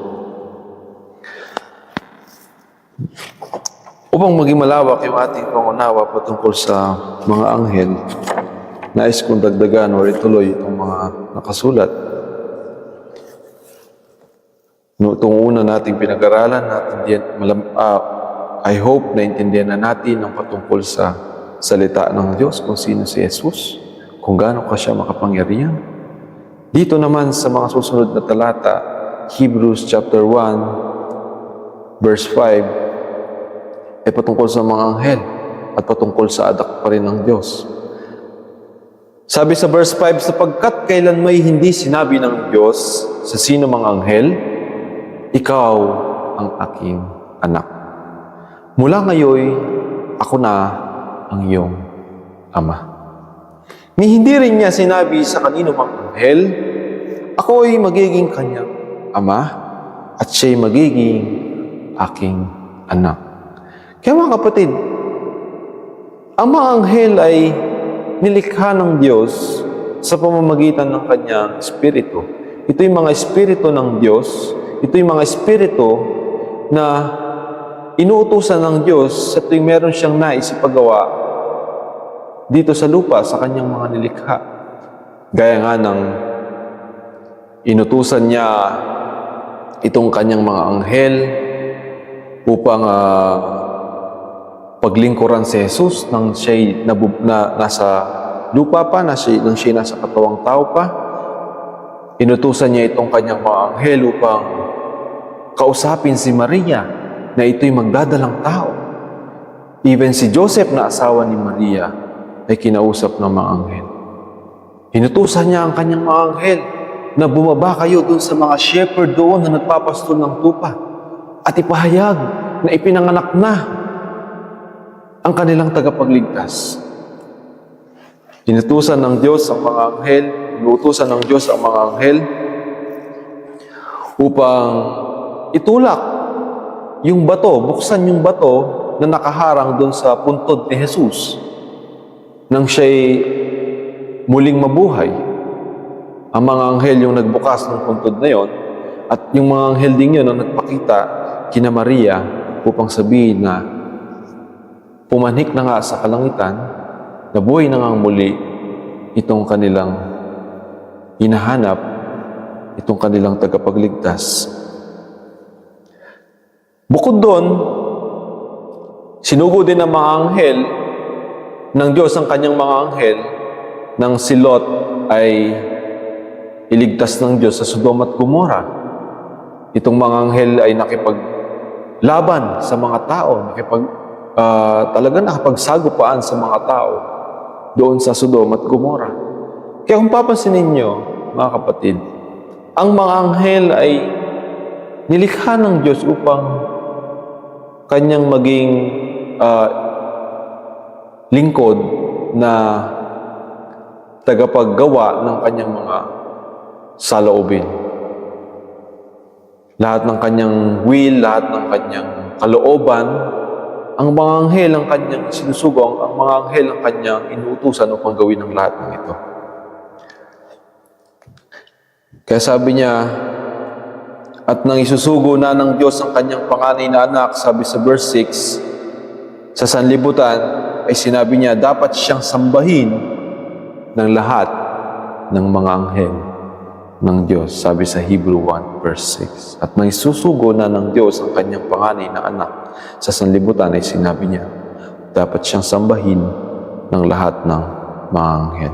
Upang maging malawak yung ating pangunawa patungkol sa mga anghel, nais kong dagdagan o ituloy itong mga nakasulat. Itong una nating pinag-aralan, I hope na intindihan na natin ang patungkol sa salita ng Diyos, kung sino si Jesus, kung gaano ka siya makapangyarihan. Dito naman sa mga susunod na talata, Hebrews chapter 1, verse 5, ay patungkol sa mga anghel at patungkol sa anak pa rin ng Diyos. Sabi sa verse 5, sapagkat kailan may hindi sinabi ng Diyos sa sino mga anghel, ikaw ang aking anak. Mula ngayon, ako na ang iyong ama. Ni hindi rin niya sinabi sa kanino mang anghel, ako ay magiging kanyang ama at siya'y magiging aking anak. Kaya mga kapatid, ang mga anghel ay nilikha ng Diyos sa pamamagitan ng kanyang espiritu. Ito yung mga espiritu ng Diyos. Ito yung mga espiritu na inuutusan ng Diyos sa tuwing meron siyang nais ipagawa dito sa lupa sa kanyang mga nilikha. Gaya nga ng inutusan niya itong kanyang mga anghel upang paglingkuran si Jesus nang siya'y nasa lupa pa, nang siya'y nasa katawang tao pa. Inutusan niya itong kanyang mga anghel upang kausapin si Maria na ito'y magdadalang tao. Even si Joseph na asawa ni Maria ay kinausap ng mga anghel. Inutusan niya ang kanyang mga anghel na bumaba kayo doon sa mga shepherd doon na nagpapastol ng tupa at ipahayag na ipinanganak na ang kanilang tagapagligtas. Inutusan ng Diyos ang mga anghel, inutusan ng Diyos ang mga anghel upang itulak yung bato, buksan yung bato na nakaharang doon sa puntod ni Jesus nang siya'y muling mabuhay. Ang mga anghel yung nagbukas ng puntod na yon at yung mga anghel din yun ang nagpakita kina Maria upang sabihin na pumanhik na nga sa kalangitan, nabuhay na nga muli itong kanilang hinahanap, itong kanilang tagapagligtas. Bukod doon, sinugo din ng mga anghel ng Diyos ang kanyang mga anghel nang si Lot ay iligtas ng Diyos sa Sodom at Gomorra. Itong mga anghel ay nakipaglaban sa mga tao, talaga nakapagsagupaan sa mga tao doon sa Sodom at Gomorra. Kaya kung papansinin ninyo, mga kapatid, ang mga anghel ay nilikha ng Diyos upang kanyang maging lingkod na tagapaggawa ng kanyang mga saloobin. Lahat ng kanyang will, lahat ng kanyang kalooban, ang mga anghel ang kanyang sinusugong, ang mga anghel ang kanyang inuutusan upang gawin ang lahat ng ito. Kaya sabi niya, at nang isusugo na ng Diyos ang kanyang panganay na anak, sabi sa verse 6, sa sanlibutan, ay sinabi niya, dapat siyang sambahin ng lahat ng mga anghel ng Diyos, sabi sa Hebrew 1 verse 6. At nang isusugo na ng Diyos ang kanyang panganay na anak, sa sanlibutan ay sinabi niya, dapat siyang sambahin ng lahat ng mga anghel.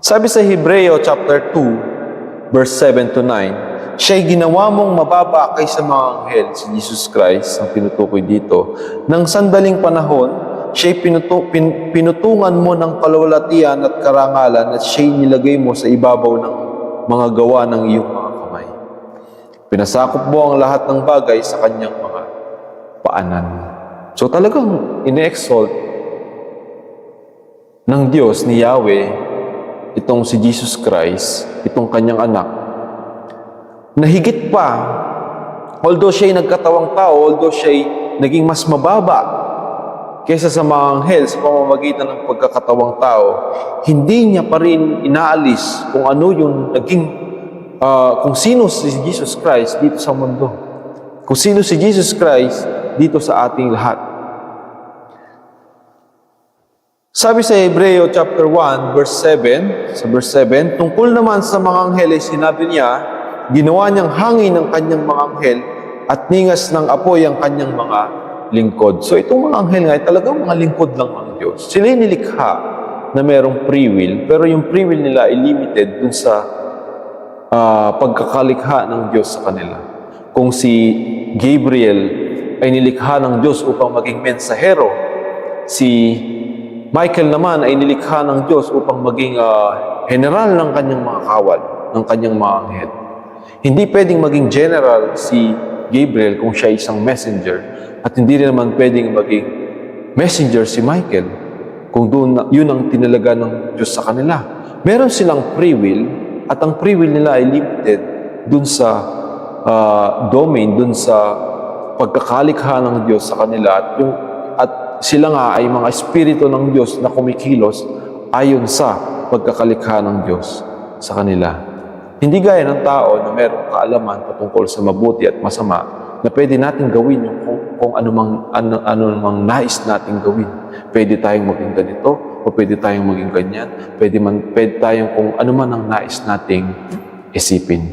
Sabi sa Hebreo chapter 2, verse 7 to 9, siya'y ginawa mong mababa kaysa mga anghel, si Jesus Christ, ang tinutukoy dito. Nang sandaling panahon, siya'y pinutungan mo ng kalawalatian at karangalan at siya'y nilagay mo sa ibabaw ng mga gawa ng iyong mga kamay. Pinasakop mo ang lahat ng bagay sa kanyang mga paanan. So talagang ine-exalt ng Diyos ni Yahweh itong si Jesus Christ, itong kanyang anak, na higit pa, although siya'y nagkatawang tao, although siya'y naging mas mababa kaysa sa mga anghel sa pamamagitan ng pagkakatawang tao, hindi niya pa rin inaalis kung ano yung kung sino si Jesus Christ dito sa mundo. Kung sino si Jesus Christ dito sa ating lahat. Sabi sa Hebreo chapter 1, verse 7, sa verse 7, tungkol naman sa mga anghel ay sinabi niya, ginawa niyang hangin ng kanyang mga anghel at ningas ng apoy ang kanyang mga lingkod. So itong mga anghel nga ay talagang mga lingkod lang ng Diyos. Sila nilikha na merong free will, pero yung free will nila ay limited dun sa pagkakalikha ng Diyos sa kanila. Kung si Gabriel ay nilikha ng Diyos upang maging mensahero, si Michael naman ay nilikha ng Diyos upang maging general ng kanyang mga kawal, ng kanyang mga anghel. Hindi pwedeng maging general si Gabriel kung siya isang messenger at hindi rin naman pwedeng maging messenger si Michael kung yun ang tinalaga ng Diyos sa kanila. Meron silang free will at ang free will nila ay limited dun sa domain, dun sa pagkakalikha ng Diyos sa kanila at sila nga ay mga espiritu ng Diyos na kumikilos ayon sa pagkakalikha ng Diyos sa kanila. Hindi gaya ng tao na mayroong kaalaman patungkol sa mabuti at masama na pwede natin gawin yung kung ano mang nais natin gawin. Pwede tayong maging ganito o pwede tayong maging ganyan. Pwede tayong kung ano man ang nais nating isipin.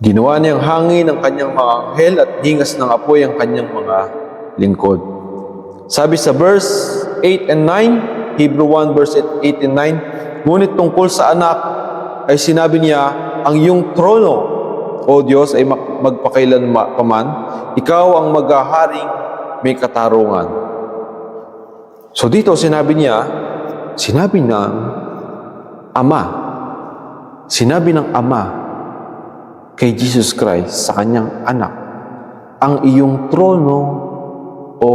Ginawa niyang hangin ang kanyang mga anghel at hingas ng apoy ang kanyang mga lingkod. Sabi sa verse 8 and 9, Hebrew 1 verse 8 and 9, ngunit tungkol sa anak ay sinabi niya, ang iyong trono, O Diyos, ay magpakailan paman, ikaw ang maghaharing may katarungan. So dito sinabi ng Ama, sinabi ng Ama kay Jesus Christ sa kanyang anak, ang iyong trono, O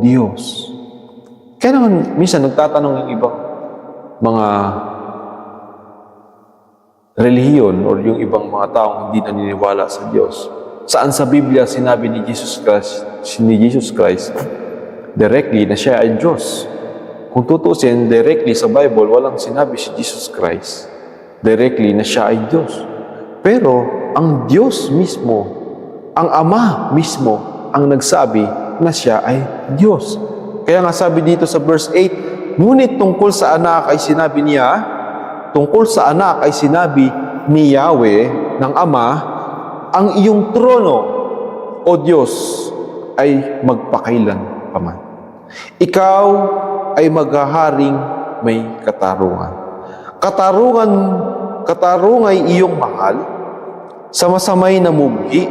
Diyos. Kaya naman, minsan nagtatanong yung ibang mga relihiyon o yung ibang mga taong hindi naniniwala sa Diyos. Saan sa Biblia sinabi ni Jesus Christ directly na siya ay Diyos? Kung tutusin, directly sa Bible, walang sinabi si Jesus Christ directly na siya ay Diyos. Pero, ang Diyos mismo, ang Ama mismo, ang nagsabi na siya ay Diyos. Kaya nga sabi dito sa verse 8, ngunit tungkol sa anak ay sinabi ni Yahweh ng Ama, ang iyong trono, O Diyos, ay magpakailan paman. Ikaw ay maghaharing may katarungan. Katarungay iyong mahal sa masamay na mughi.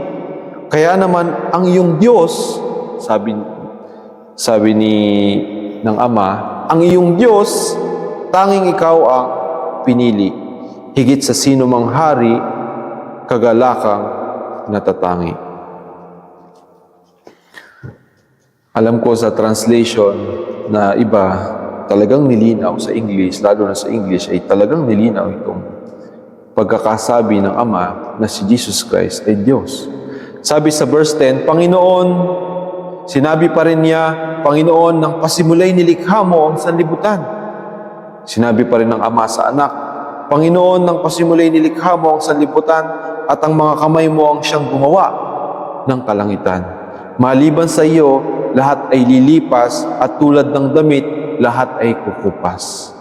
Kaya naman ang iyong Diyos, sabi ng Ama, ang iyong Diyos, tanging ikaw ang pinili, higit sa sino mang hari, kagalakang natatangi. Alam ko sa translation na iba, talagang nilinaw sa English, lalo na sa English, ay talagang nilinaw itong pagkakasabi ng Ama na si Jesus Christ ay Diyos. Sabi sa verse 10, Panginoon, sinabi pa rin niya, Panginoon, nang pasimulay nilikha mo ang sanlibutan. Sinabi pa rin ng Ama sa Anak, Panginoon, nang pasimulay nilikha mo ang sanlibutan at ang mga kamay mo ang siyang gumawa ng kalangitan. Maliban sa iyo, lahat ay lilipas at tulad ng damit, lahat ay kukupas.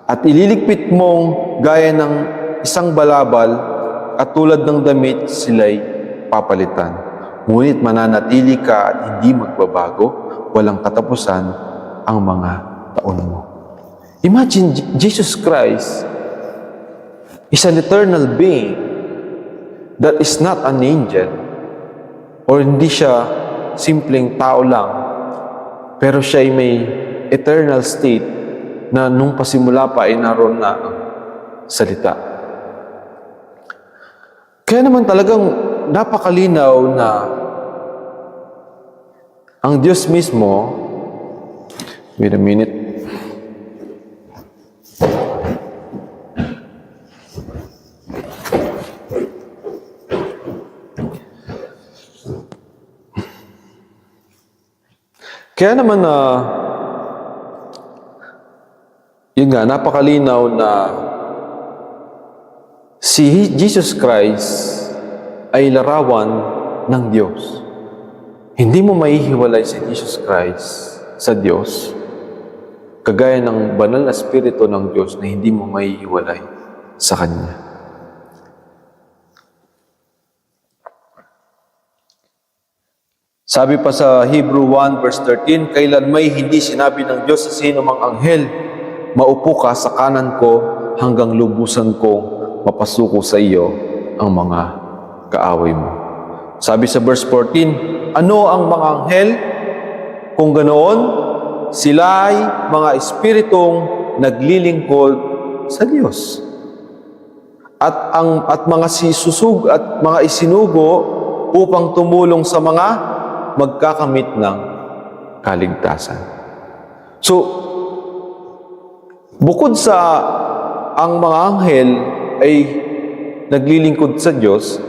At ililigpit mong gaya ng isang balabal at tulad ng damit, sila'y papalitan. Ngunit mananatili ka at hindi magbabago, walang katapusan ang mga taon mo. Imagine, Jesus Christ is an eternal being that is not an angel, or hindi siya simpleng tao lang, pero siya ay may eternal state na nung pasimula pa ay naroon na ang salita. Kaya naman talagang napakalinaw na ang Diyos mismo, wait a minute, kaya naman yun nga, napakalinaw na si Jesus Christ ay larawan ng Diyos. Hindi mo maihiwalay si Jesus Christ sa Diyos, kagaya ng banal na Espiritu ng Diyos na hindi mo maihiwalay sa Kanya. Sabi pa sa Hebrew 1 verse 13, kailan may hindi sinabi ng Diyos sa sino mang anghel, maupo ka sa kanan ko hanggang lubusan kong mapasuko sa iyo ang mga kaaway mo. Sabi sa verse 14, ano ang mga anghel? Kung ganoon, sila ay mga espiritong naglilingkod sa Diyos. At mga sisusug at mga isinugo upang tumulong sa mga magkakamit ng kaligtasan. So, bukod sa ang mga anghel ay naglilingkod sa Diyos,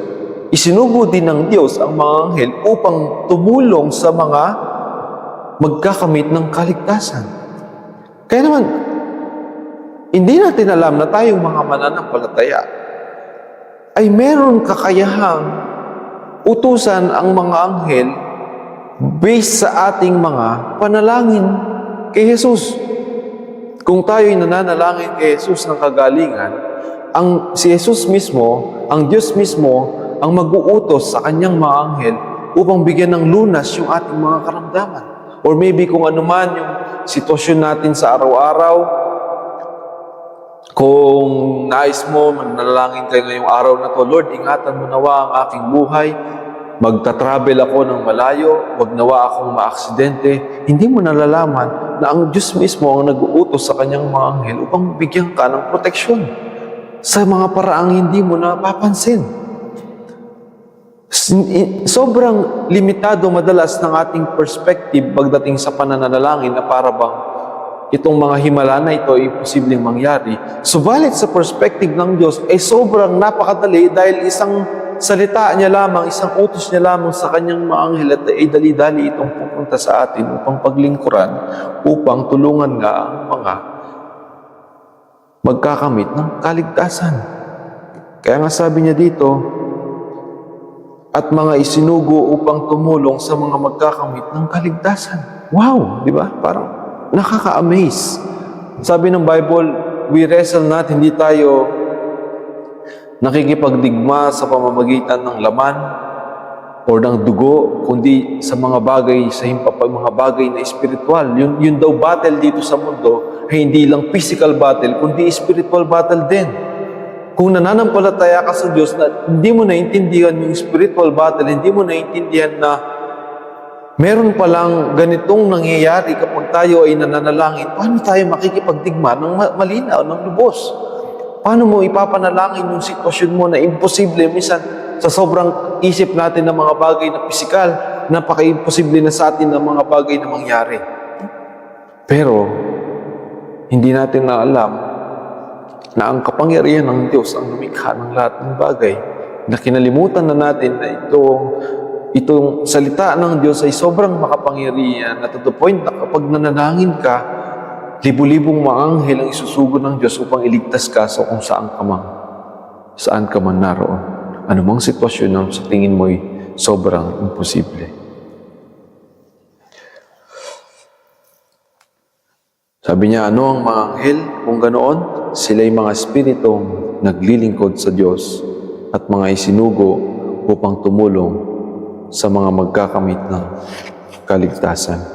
isinugo din ng Diyos ang mga anghel upang tumulong sa mga magkakamit ng kaligtasan. Kaya naman, hindi natin alam na tayong mga mananampalataya ay meron kakayahang utusan ang mga anghel based sa ating mga panalangin kay Jesus. Kung tayo'y nananalangin kay Jesus ng kagalingan, si Jesus mismo, ang Diyos mismo, ang mag-uutos sa kanyang mga anghel upang bigyan ng lunas yung ating mga karamdaman. Or maybe kung ano man yung sitwasyon natin sa araw-araw, kung nais mo, manalangin kayo ngayong araw na to, Lord, ingatan mo nawa ang aking buhay, magta-travel ako ng malayo, wag nawa akong maaksidente, hindi mo nalalaman na ang Diyos mismo ang nag-uutos sa kanyang mga anghel upang bigyan ka ng proteksyon sa mga paraang hindi mo napapansin. Sobrang limitado madalas ng ating perspective pagdating sa pananalangin na para bang itong mga himala na ito ay posibleng mangyari. Subalit sa perspective ng Diyos ay sobrang napakadali dahil isang salita niya lamang, isang utos niya lamang sa kanyang mga anghel at ay dali-dali itong pupunta sa atin upang paglingkuran, upang tulungan nga ang mga magkakamit ng kaligtasan. Kaya nga sabi niya dito, at mga isinugo upang tumulong sa mga magkakamit ng kaligtasan. Wow! Di ba? Parang nakaka-amaze. Sabi ng Bible, we wrestle not, hindi tayo nakikipagdigma sa pamamagitan ng laman o ng dugo, kundi sa mga bagay, sa mga bagay na espiritual. Yun daw battle dito sa mundo ay hindi lang physical battle, kundi spiritual battle din. Kung nananampalataya ka sa Diyos na hindi mo naintindihan yung spiritual battle, hindi mo naintindihan na meron palang ganitong nangyayari kapag tayo ay nananalangin, paano tayo makikipagdigma ng malinaw, ng lubos? Paano mo ipapanalangin yung sitwasyon mo na imposible? Minsan, sa sobrang isip natin ng mga bagay na pisikal, napaka-imposible na sa atin ng mga bagay na mangyari. Pero, hindi natin na alam na ang kapangyarihan ng Diyos ang lumikha ng lahat ng bagay. Na kinalimutan na natin na itong salita ng Diyos ay sobrang makapangyarihan na to the point na kapag nananangin ka, libu-libong mga anghel ang isusugo ng Diyos upang iligtas ka sa kung saan ka man naroon. Anumang sitwasyon na sa tingin mo'y sobrang imposible. Sabi niya, ano ang mga anghel? Kung ganoon, sila'y mga espiritong naglilingkod sa Diyos at mga isinugo upang tumulong sa mga magkakamit ng kaligtasan.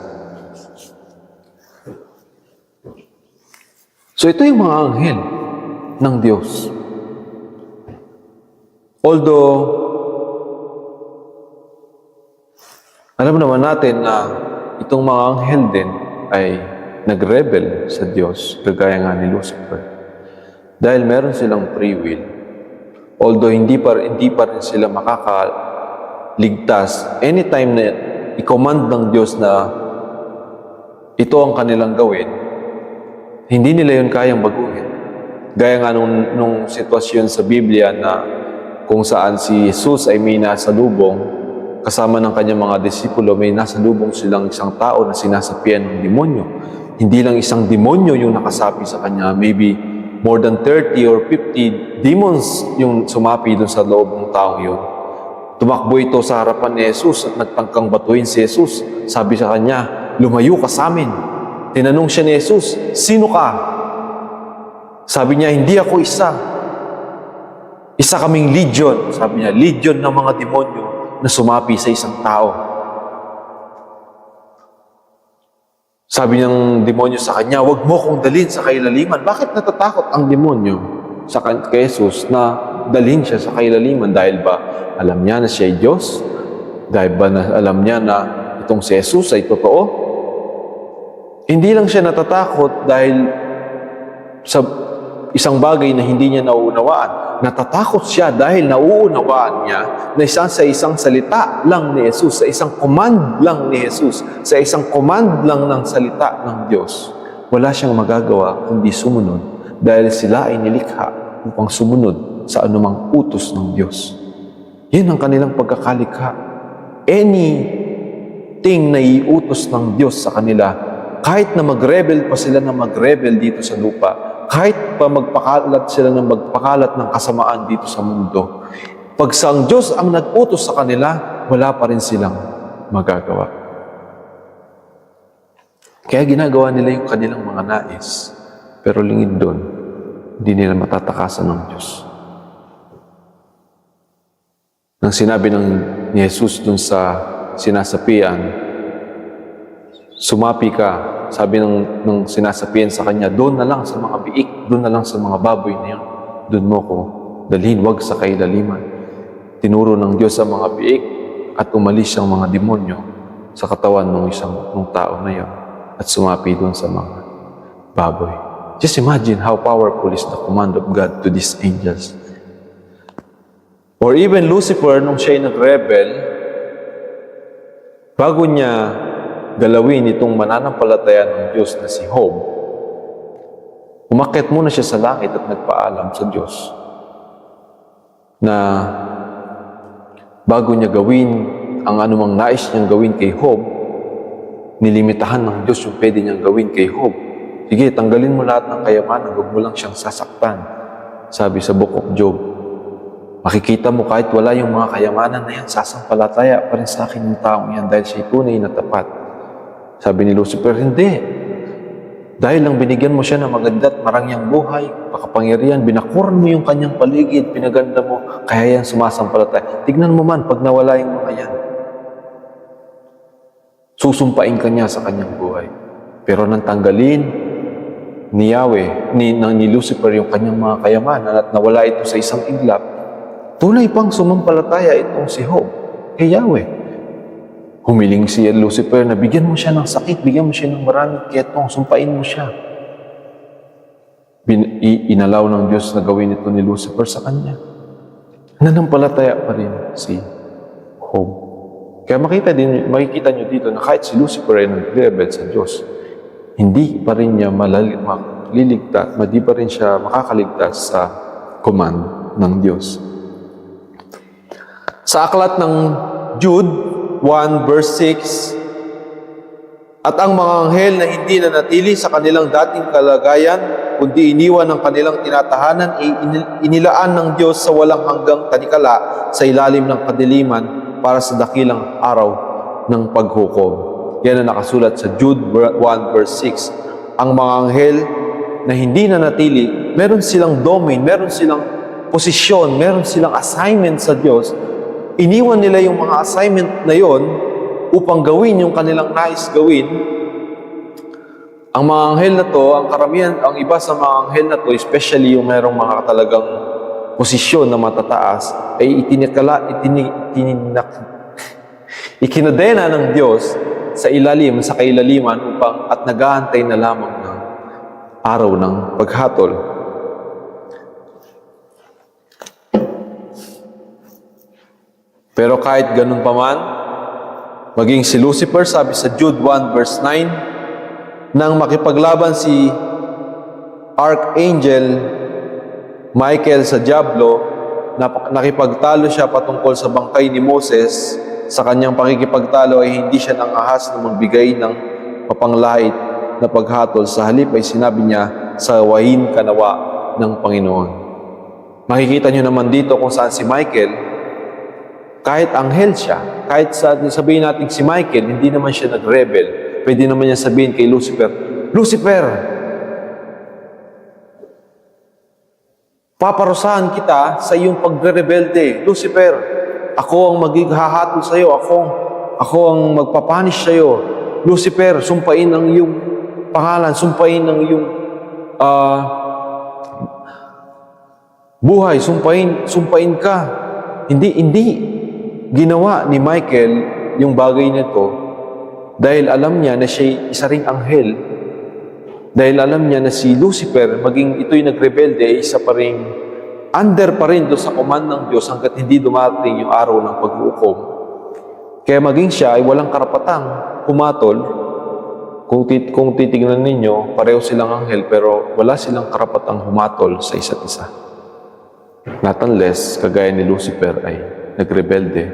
So ito yung mga anghel ng Diyos. Although, alam naman natin na itong mga anghel din ay nag-rebel sa Diyos, kagaya nga ni Lucifer. Dahil meron silang free will. Although hindi pa rin sila makakaligtas, anytime na i-command ng Diyos na ito ang kanilang gawin, hindi nila yun kayang baguhin. Gaya nga nung sitwasyon sa Biblia na kung saan si Jesus ay may nasalubong, kasama ng kanyang mga disipulo, may nasalubong silang isang tao na sinasapian ng demonyo. Hindi lang isang demonyo yung nakasapi sa kanya, maybe more than 30 or 50 demons yung sumapi dun sa loob ng taong yun. Tumakbo ito sa harapan ni Jesus at nagtangkang batuhin si Jesus. Sabi sa kanya, lumayo ka sa amin. Tinanong siya ni Jesus, sino ka? Sabi niya, hindi ako isa. Isa kaming legion. Sabi niya, legion ng mga demonyo na sumapi sa isang tao. Sabi ng demonyo sa kanya, huwag mo kong dalhin sa kailaliman. Bakit natatakot ang demonyo kay Jesus na dalhin siya sa kailaliman? Dahil ba alam niya na siya ay Diyos? Dahil ba alam niya na itong si Jesus ay totoo? Hindi lang siya natatakot dahil sa isang bagay na hindi niya nauunawaan. Natatakot siya dahil nauunawaan niya na sa isang salita lang ni Jesus, sa isang command lang ni Jesus, sa isang command lang ng salita ng Diyos, wala siyang magagawa kundi sumunod dahil sila ay nilikha upang sumunod sa anumang utos ng Diyos. Yan ang kanilang pagkakalikha. Anything na iutos ng Diyos sa kanila, kahit na mag-rebel pa sila na mag-rebel dito sa lupa, kahit pa magpakalat sila ng magpakalat ng kasamaan dito sa mundo, pag ang Diyos ang nag-utos sa kanila, wala pa rin silang magagawa. Kaya ginagawa nila yung kanilang mga nais, pero lingid doon, hindi nila matatakasan ng Diyos. Nang sinabi ni Jesus doon sa sinasapian, sumapi ka, sabi ng sinasapian sa kanya, doon na lang sa mga biik, doon na lang sa mga baboy na yun, doon mo ko dalhin, wag sa kailaliman. Tinuro ng Diyos sa mga biik at umalis ang mga demonyo sa katawan ng tao na yun at sumapi doon sa mga baboy. Just imagine how powerful is the command of God to these angels. Or even Lucifer, nung siya'y nag-rebel, bago niya galawin itong mananampalataya ng Diyos na si Job, umakyat muna siya sa langit at nagpaalam sa Diyos na bago niya gawin ang anumang nais niyang gawin kay Job, nilimitahan ng Diyos yung pwede niyang gawin kay Job. Sige, tanggalin mo lahat ng kayamanan, huwag mo lang siyang sasaktan. Sabi sa Book of Job, makikita mo kahit wala yung mga kayamanan na yan, sasampalataya pa rin sa akin yung taong yan dahil siya'y tunay na tapat. Sabi ni Lucifer, hindi. Dahil lang binigyan mo siya ng maganda at marangyang buhay, makapangyarihan, binakuran mo yung kanyang paligid, pinaganda mo, kaya yan sumasampalataya. Tignan mo man, pag nawala yung mga yan, susumpain ka niya sa kanyang buhay. Pero nang tanggalin ni Yahweh, ni Lucifer yung kanyang mga kayamanan at nawala ito sa isang iglap, tunay pang sumampalataya itong si Job kay Yahweh. Humiling si Lucifer na bigyan mo siya ng sakit, bigyan mo siya ng maraming ketong, sumpain mo siya. Inalaw ng Diyos na gawin ito ni Lucifer sa kanya. Nanampalataya pa rin si Job. Kaya makikita nyo dito na kahit si Lucifer ay nag-rebel sa Diyos, hindi pa rin niya maliligtas, hindi pa rin siya makakaligtas sa command ng Diyos. Sa aklat ng Jude 1 verse 6, at ang mga anghel na hindi nanatili sa kanilang dating kalagayan, kundi iniwan ng kanilang tinatahanan, inilaan ng Diyos sa walang hanggang tanikala sa ilalim ng kadiliman para sa dakilang araw ng paghukom. Yan ang nakasulat sa Jude 1 verse 6. Ang mga anghel na hindi nanatili, meron silang domain, meron silang posisyon, meron silang assignment sa Diyos. Iniwan nila yung mga assignment na yon upang gawin yung kanilang nais gawin. Ang mga anghel na to, ang karamihan, ang iba sa mga anghel na to, especially yung merong mga talagang posisyon na matataas, ay ikinadena ng Diyos sa ilalim, sa kailaliman upang at nag-aantay na lamang ng araw ng paghatol. Pero kahit ganun pa man, maging si Lucifer, sabi sa Jude 1 verse 9, nang makipaglaban si Archangel Michael sa Diablo, nakipagtalo siya patungkol sa bangkay ni Moses. Sa kanyang pakikipagtalo ay hindi siya nangahas na magbigay ng mapanglait na paghatol. Sa halip ay sinabi niya, sawahin ka nawa ng Panginoon. Makikita niyo naman dito kung saan si Michael, kahit anghel siya, kahit sabihin natin si Michael, hindi naman siya nag-rebel. Pwede naman niya sabihin kay Lucifer, Lucifer, paparusahan kita sa iyong pagre-rebelde. Lucifer, ako ang maghahatol sa iyo. Ako ang magpapanish sa iyo. Lucifer, sumpain ang iyong pangalan, sumpain ang iyong buhay, sumpain ka. Hindi ginawa ni Michael yung bagay nito dahil alam niya na siya isa ring anghel. Dahil alam niya na si Lucifer, maging ito'y nagrebelde, ay isa pa ring under pa rin doon sa command ng Diyos hanggat hindi dumating yung araw ng pag-uukom. Kaya maging siya ay walang karapatang humatol. Kung titignan ninyo, pareho silang anghel pero wala silang karapatang humatol sa isa't isa. Not unless, kagaya ni Lucifer ay nagrebelde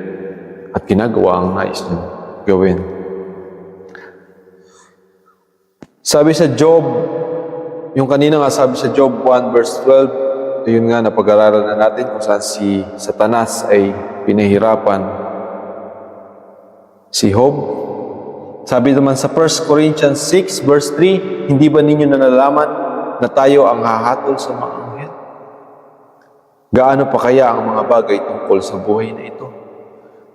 at ginagawa ang nais niya gawin. Sabi sa Job, yung kanina nga sabi sa Job 1 verse 12, yun nga, napag-aralan na natin kung saan si Satanas ay pinahirapan si Job. Sabi naman sa 1 Corinthians 6 verse 3, hindi ba ninyo nalalaman na tayo ang hahatol sa mga anghel? Gaano pa kaya ang mga bagay tungkol sa buhay na ito?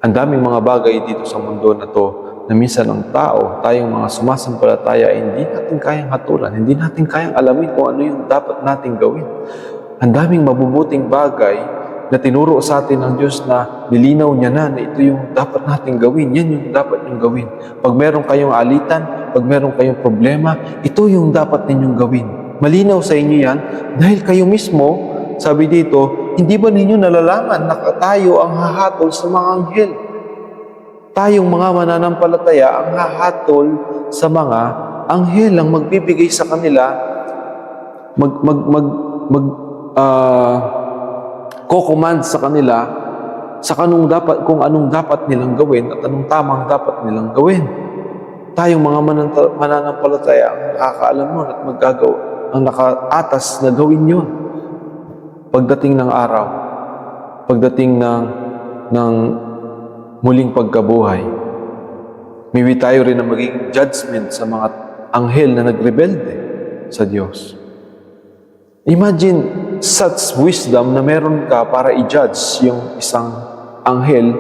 Ang daming mga bagay dito sa mundo na to na minsan ang tao, tayong mga sumasampalataya, hindi natin kayang hatulan, hindi natin kayang alamin kung ano yung dapat nating gawin. Ang daming mabubuting bagay na tinuro sa atin ng Diyos na nilinaw niya na ito yung dapat nating gawin. Yan yung dapat niyong gawin. Pag meron kayong alitan, pag meron kayong problema, ito yung dapat ninyong gawin. Malinaw sa inyo yan dahil kayo mismo, sabi dito, hindi ba ninyo nalalaman na tayo ang hahatol sa mga anghel? Tayong mga mananampalataya ang hahatol sa mga anghel ang magbibigay sa kanila, ko-command sa kanila sa kung anong dapat nilang gawin at anong tamang dapat nilang gawin. Tayong mga mananampalataya ang nakakaalam nun at maggagawa, ang nakaatas na gawin yun. Pagdating ng araw, pagdating ng muling pagkabuhay, miwi tayo rin na magiging judgment sa mga anghel na nagrebelde. sa Diyos. Imagine such wisdom na meron ka para i-judge yung isang anghel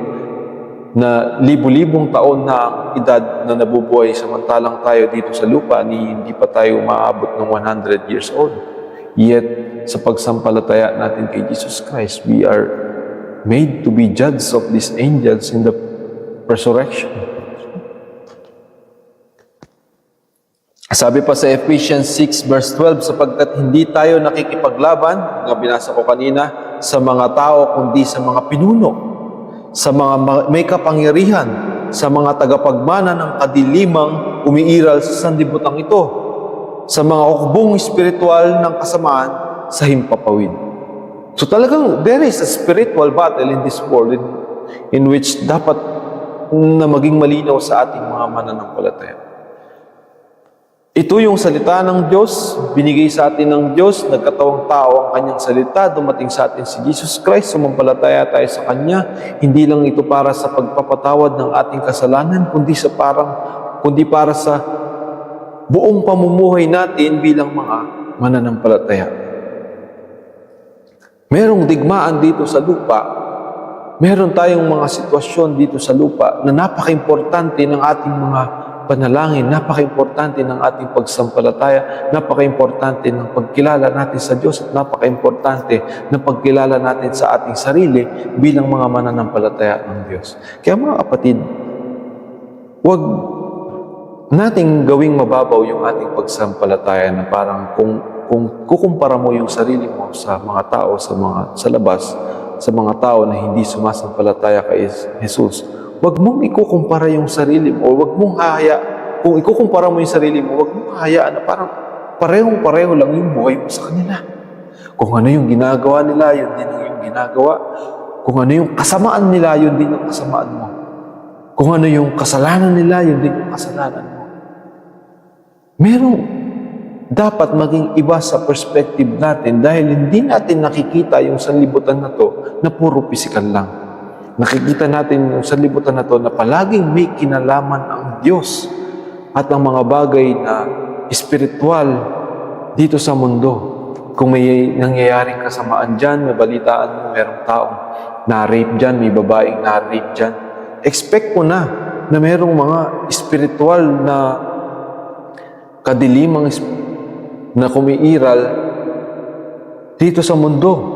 na libu-libong taon na ang edad na nabubuhay samantalang tayo dito sa lupa ni hindi pa tayo maabot ng 100 years old. Yet, sa pagsampalataya natin kay Jesus Christ, we are made to be judges of these angels in the resurrection. Sabi pa sa Ephesians 6 verse 12, sapagkat hindi tayo nakikipaglaban, na binasa ko kanina, sa mga tao kundi sa mga pinuno, sa mga may kapangyarihan, sa mga tagapagmana ng kadilimang umiiral sa sanlibutan ito, sa mga hukbong espiritual ng kasamaan sa himpapawid. So talagang there is a spiritual battle in this world in which dapat na maging malinaw sa ating mga mananampalataya. Ito yung salita ng Diyos, binigay sa atin ng Diyos, nagkatawang tao ang kanyang salita, dumating sa atin si Jesus Christ, sumampalataya tayo sa Kanya, hindi lang ito para sa pagpapatawad ng ating kasalanan, kundi para sa buong pamumuhay natin bilang mga mananampalataya. Merong digmaan dito sa lupa, meron tayong mga sitwasyon dito sa lupa na napaka-importante ng ating mga panalangin, napaka-importante ng ating pagsampalataya, napaka-importante ng pagkilala natin sa Diyos, at napaka-importante ng pagkilala natin sa ating sarili bilang mga mananampalataya ng Diyos. Kaya mga kapatid, huwag nating gawing mababaw yung ating pagsampalataya na parang kung kukumpara mo yung sarili mo sa mga tao, sa labas, sa mga tao na hindi sumasampalataya kay Jesus, huwag mong ikukumpara yung sarili mo, o huwag mong kung ikukumpara mo yung sarili mo, huwag mong hahayaan na parang parehong-pareho lang yung buhay mo sa kanila. Kung ano yung ginagawa nila, yun din yung ginagawa. Kung ano yung kasamaan nila, yun din yung kasamaan mo. Kung ano yung kasalanan nila, yun din yung kasalanan mo. Merong dapat maging iba sa perspective natin dahil hindi natin nakikita yung sanlibutan na to na puro pisikal lang. Nakikita natin yung sanlibutan na to na palaging may kinalaman ang Diyos at ang mga bagay na espiritual dito sa mundo. Kung may nangyayaring kasamaan dyan, may balitaan mo, merong taong na-rape dyan, may babaeng na-rape dyan, expect mo na merong mga espiritual na kadilimang na kumiiral dito sa mundo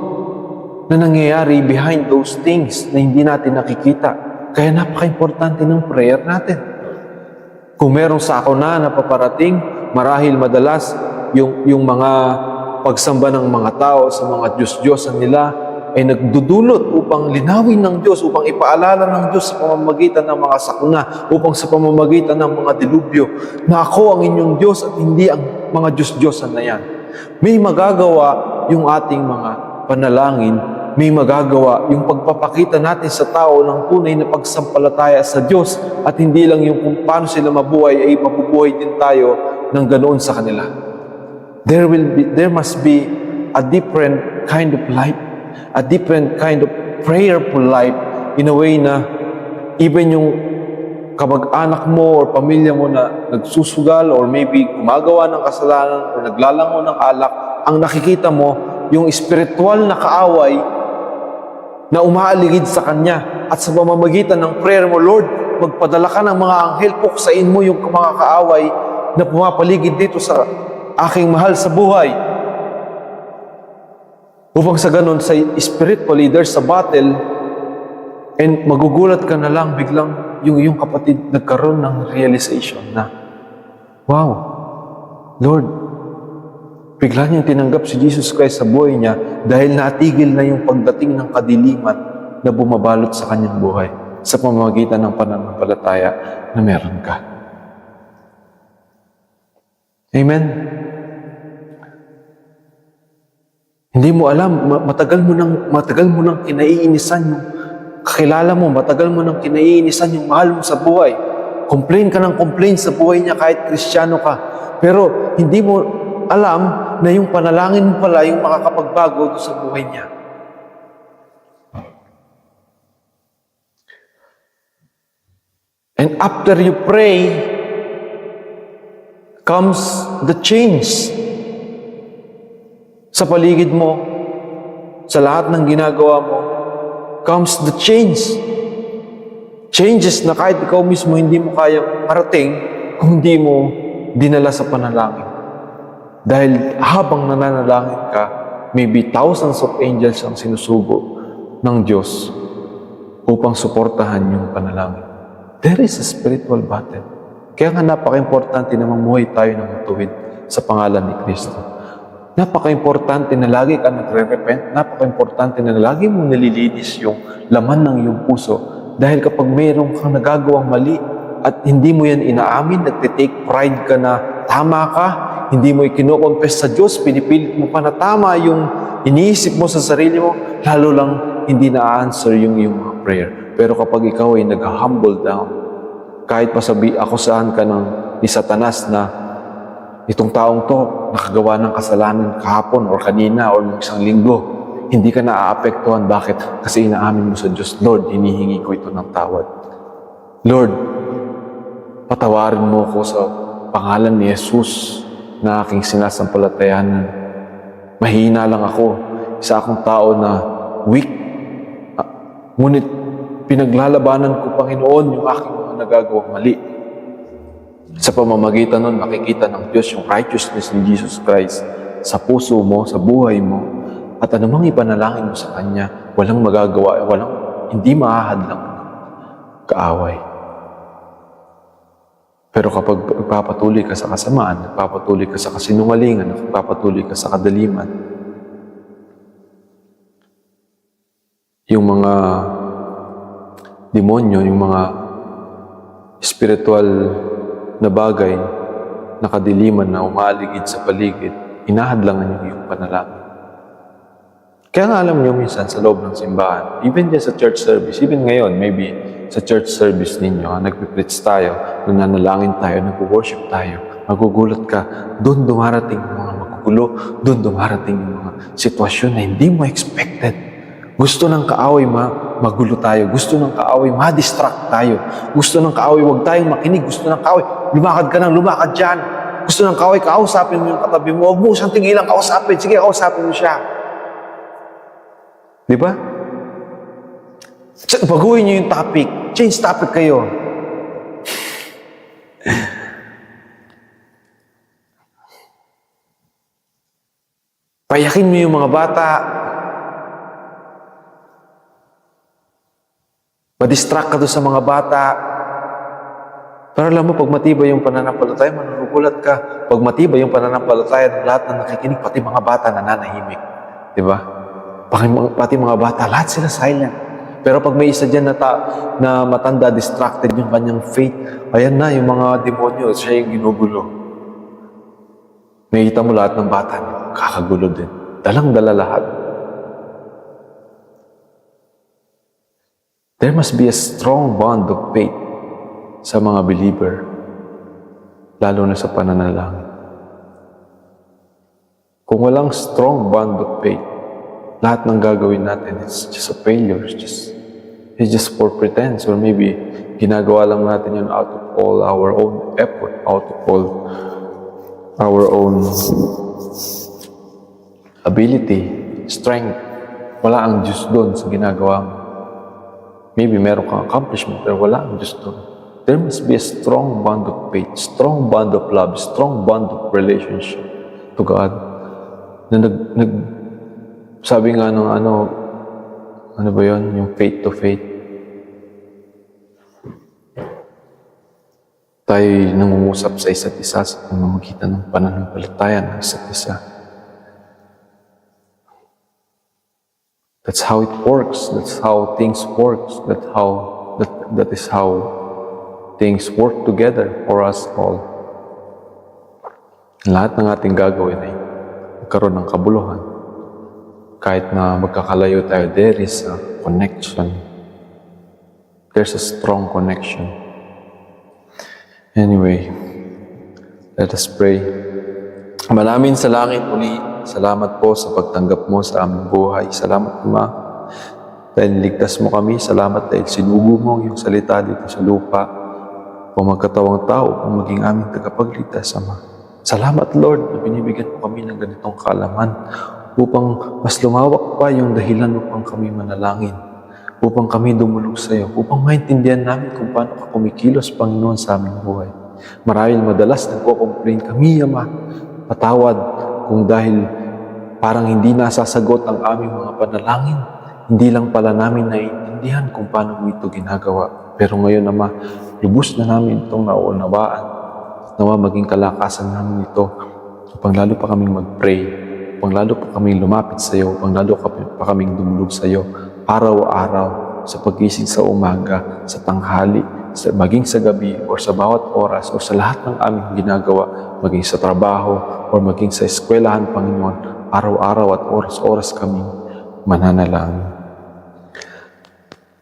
na nangyayari behind those things na hindi natin nakikita. Kaya napaka-importante ng prayer natin. Kung merong sakuna na paparating, marahil madalas yung mga pagsamba ng mga tao sa mga Diyos-Diyosan nila ay nagdudulot upang linawin ng Diyos, upang ipaalala ng Diyos sa pamamagitan ng mga sakuna, upang sa pamamagitan ng mga dilubyo, na ako ang inyong Diyos at hindi ang mga Diyos-Diyosan na yan. May magagawa yung ating mga panalangin, may magagawa yung pagpapakita natin sa tao ng tunay na pagsampalataya sa Diyos at hindi lang yung kung paano sila mabuhay ay mabubuhay din tayo ng ganoon sa kanila. There must be a different kind of life, a different kind of prayerful life in a way na even yung kamag-anak mo or pamilya mo na nagsusugal or maybe gumagawa ng kasalanan or naglalango ng alak, ang nakikita mo yung spiritual na kaaway na umaaligid sa Kanya. At sa pamamagitan ng prayer mo, Lord, magpadala ka ng mga anghel, puksain mo yung mga kaaway na pumapaligid dito sa aking mahal sa buhay. Upang sa ganun, sa spiritually, there's a battle and magugulat ka na lang, biglang yung iyong kapatid nagkaroon ng realization na, wow, Lord, bigla niyang tinanggap si Jesus Christ sa buhay niya dahil natigil na yung pagdating ng kadiliman na bumabalot sa kanyang buhay sa pamamagitan ng pananampalataya na meron ka. Amen? Hindi mo alam, matagal mo nang kinaiinisan yung kakilala mo, matagal mo nang kinaiinisan yung mahal mo sa buhay. Complain ka ng complain sa buhay niya kahit Kristiyano ka. Pero hindi mo alam na yung panalangin mo pala yung makakapagbago sa buhay niya. And after you pray, comes the change. sa paligid mo, sa lahat ng ginagawa mo, comes the change. Changes na kahit ikaw mismo hindi mo kayang marating kung hindi mo dinala sa panalangin. Dahil habang nananalangin ka, maybe thousands of angels ang sinusubo ng Diyos upang suportahan yung panalangin. There is a spiritual battle. Kaya nga napaka-importante na mamuhay tayo ng matuwid sa pangalan ni Kristo. Napaka-importante na lagi ka nagre-repent. Napaka-importante na lagi mong nalilinis yung laman ng iyong puso. Dahil kapag mayroon kang nagagawang mali at hindi mo yan inaamin, nagtitake pride ka na tama ka, hindi mo ikinoconfess sa Diyos, pinipilit mo pa na tama yung iniisip mo sa sarili mo, lalo lang hindi na-answer yung iyong mga prayer. Pero kapag ikaw ay nag-humble down, kahit masabi, akusahan ka ni Satanas na itong taong to, nakagawa ng kasalanan kahapon or kanina or isang linggo, hindi ka naaapektuhan. Bakit? Kasi inaamin mo sa Diyos, Lord, hinihingi ko ito ng tawad. Lord, patawarin mo ko sa pangalan ni Jesus na aking sinasampalatayanan. Mahina lang ako. Isa akong tao na weak. Ngunit pinaglalabanan ko, Panginoon, yung aking mga nagagawang mali. Sa pamamagitan nun, makikita ng Diyos yung righteousness ni Jesus Christ sa puso mo, sa buhay mo, at anumang ipanalangin mo sa Kanya, walang magagawa, hindi mahahadlang ng kaaway. Pero kapag nagpapatuloy ka sa kasamaan, nagpapatuloy ka sa kasinungalingan, nagpapatuloy ka sa kadaliman, yung mga demonyo, yung mga spiritual na bagay na kadiliman na umaligid sa paligid, inahadlangan niyo yung panalangin. Kaya nga alam niyo minsan sa loob ng simbahan, even din sa church service, even ngayon, maybe sa church service ninyo, nagpipreach tayo, nananalangin tayo, nag-worship tayo, magugulat ka, doon dumarating yung mga magugulo, doon dumarating yung mga sitwasyon na hindi mo expected. Gusto ng kaaway magulo tayo. Gusto ng kaaway ma-distract tayo. Gusto ng kaaway wag tayong makinig. Gusto ng kaaway lumakad ka nang lumakad dyan. Gusto ng kaaway kausapin mo yung katabi mo. Huwag mo siyang tigilang kausapin. Sige, kausapin mo siya. Di ba? Baguhin niyo yung topic. Change topic kayo. Payakin mo yung mga bata. Ma-distract ka doon sa mga bata. Pero alam mo, pag matibay yung pananampalataya, manugulat ka. Pag matibay yung pananampalataya ng lahat na nakikinig, pati mga bata nananahimik. Di ba? Pati mga bata, lahat sila silent. Pero pag may isa dyan na matanda, distracted yung kanyang faith, ayan na, yung mga demonyo, siya yung ginugulo. Nakikita mo lahat ng bata, kakagulo din. Dalang-dala lahat. There must be a strong bond of faith sa mga believer, lalo na sa pananalangin. Kung walang strong bond of faith, lahat ng gagawin natin, it's just a failure. It's just for pretense, or maybe ginagawa lang natin yun out of all our own effort, out of all our own ability, strength. Wala ang Diyos doon sa ginagawa mo. Maybe meron kang accomplishment, pero wala ang Diyos doon. There must be a strong bond of faith, strong bond of love, strong bond of relationship to God. Na sabi nga ng ano ba yun? Yung faith to faith. Tayo nangungusap sa isa't isa sa pamamagitan ng pananampalataya ng isa't isa. That's how it works. That's how things work. That is how things work together for us all. Lahat ng ating gagawin ay magkaroon ng kabuluhan. Kahit na magkakalayo tayo, there is a connection. There's a strong connection. Anyway, let us pray. Maraming salamat po sa pagtanggap mo sa aming buhay. Salamat, Ama, dahil niligtas mo kami. Salamat dahil sinugo mo yung salita dito sa lupa o magkatawang tao kung maging aming tagapagligtas, Ama. Salamat, Lord, na binibigyan mo kami ng ganitong kaalaman upang mas lumawak pa yung dahilan upang kami manalangin, upang kami dumulog sa iyo, upang maintindihan namin kung paano ka kumikilos, Panginoon, sa aming buhay. Marahil madalas nagko-complain kami, Ama, patawad kung dahil parang hindi nasasagot ang aming mga panalangin. Hindi lang pala namin naiintindihan kung paano mo ito ginagawa. Pero ngayon, Ama, lubos na namin itong nauunawaan. Nawa maging kalakasan namin ito upang lalo pa kaming mag-pray, upang lalo pa kaming lumapit sa iyo, upang lalo pa kaming dumulog sa iyo araw-araw sa pagising sa umaga, sa tanghali, maging sa gabi, or sa bawat oras, o sa lahat ng aming ginagawa, maging sa trabaho, or maging sa eskwelahan, Panginoon, araw-araw at oras-oras kaming mananalangin.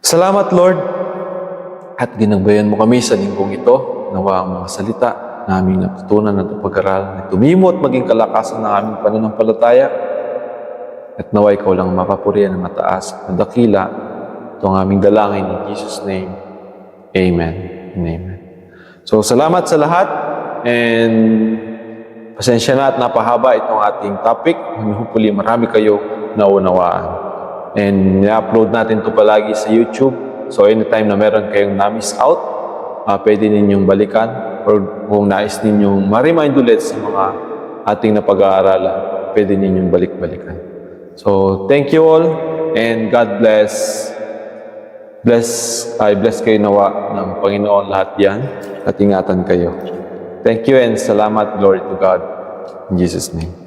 Salamat, Lord, at ginagbayan mo kami sa linggong ito. Nawa ang mga salita na aming natutunan at pag-aralan na tumimo at maging kalakasan ng aming pananampalataya. At nawa ikaw lang makapurihan ng mataas at dakila. Ito ang aming dalangin in Jesus' name. Amen and amen. So, salamat sa lahat, and pasensya na at napahaba itong ating topic. Hopefully, marami kayo naunawaan. And i-upload natin ito palagi sa YouTube. So, anytime na meron kayong na-miss out, pwede ninyong balikan, or kung nais ninyong ma-remind ulit sa mga ating napag-aaralan, pwede ninyong balik-balikan. So, thank you all, and God bless. Bless kayo nawa ng Panginoon lahat yan, at ingatan kayo. Thank you and salamat, glory to God. In Jesus' name.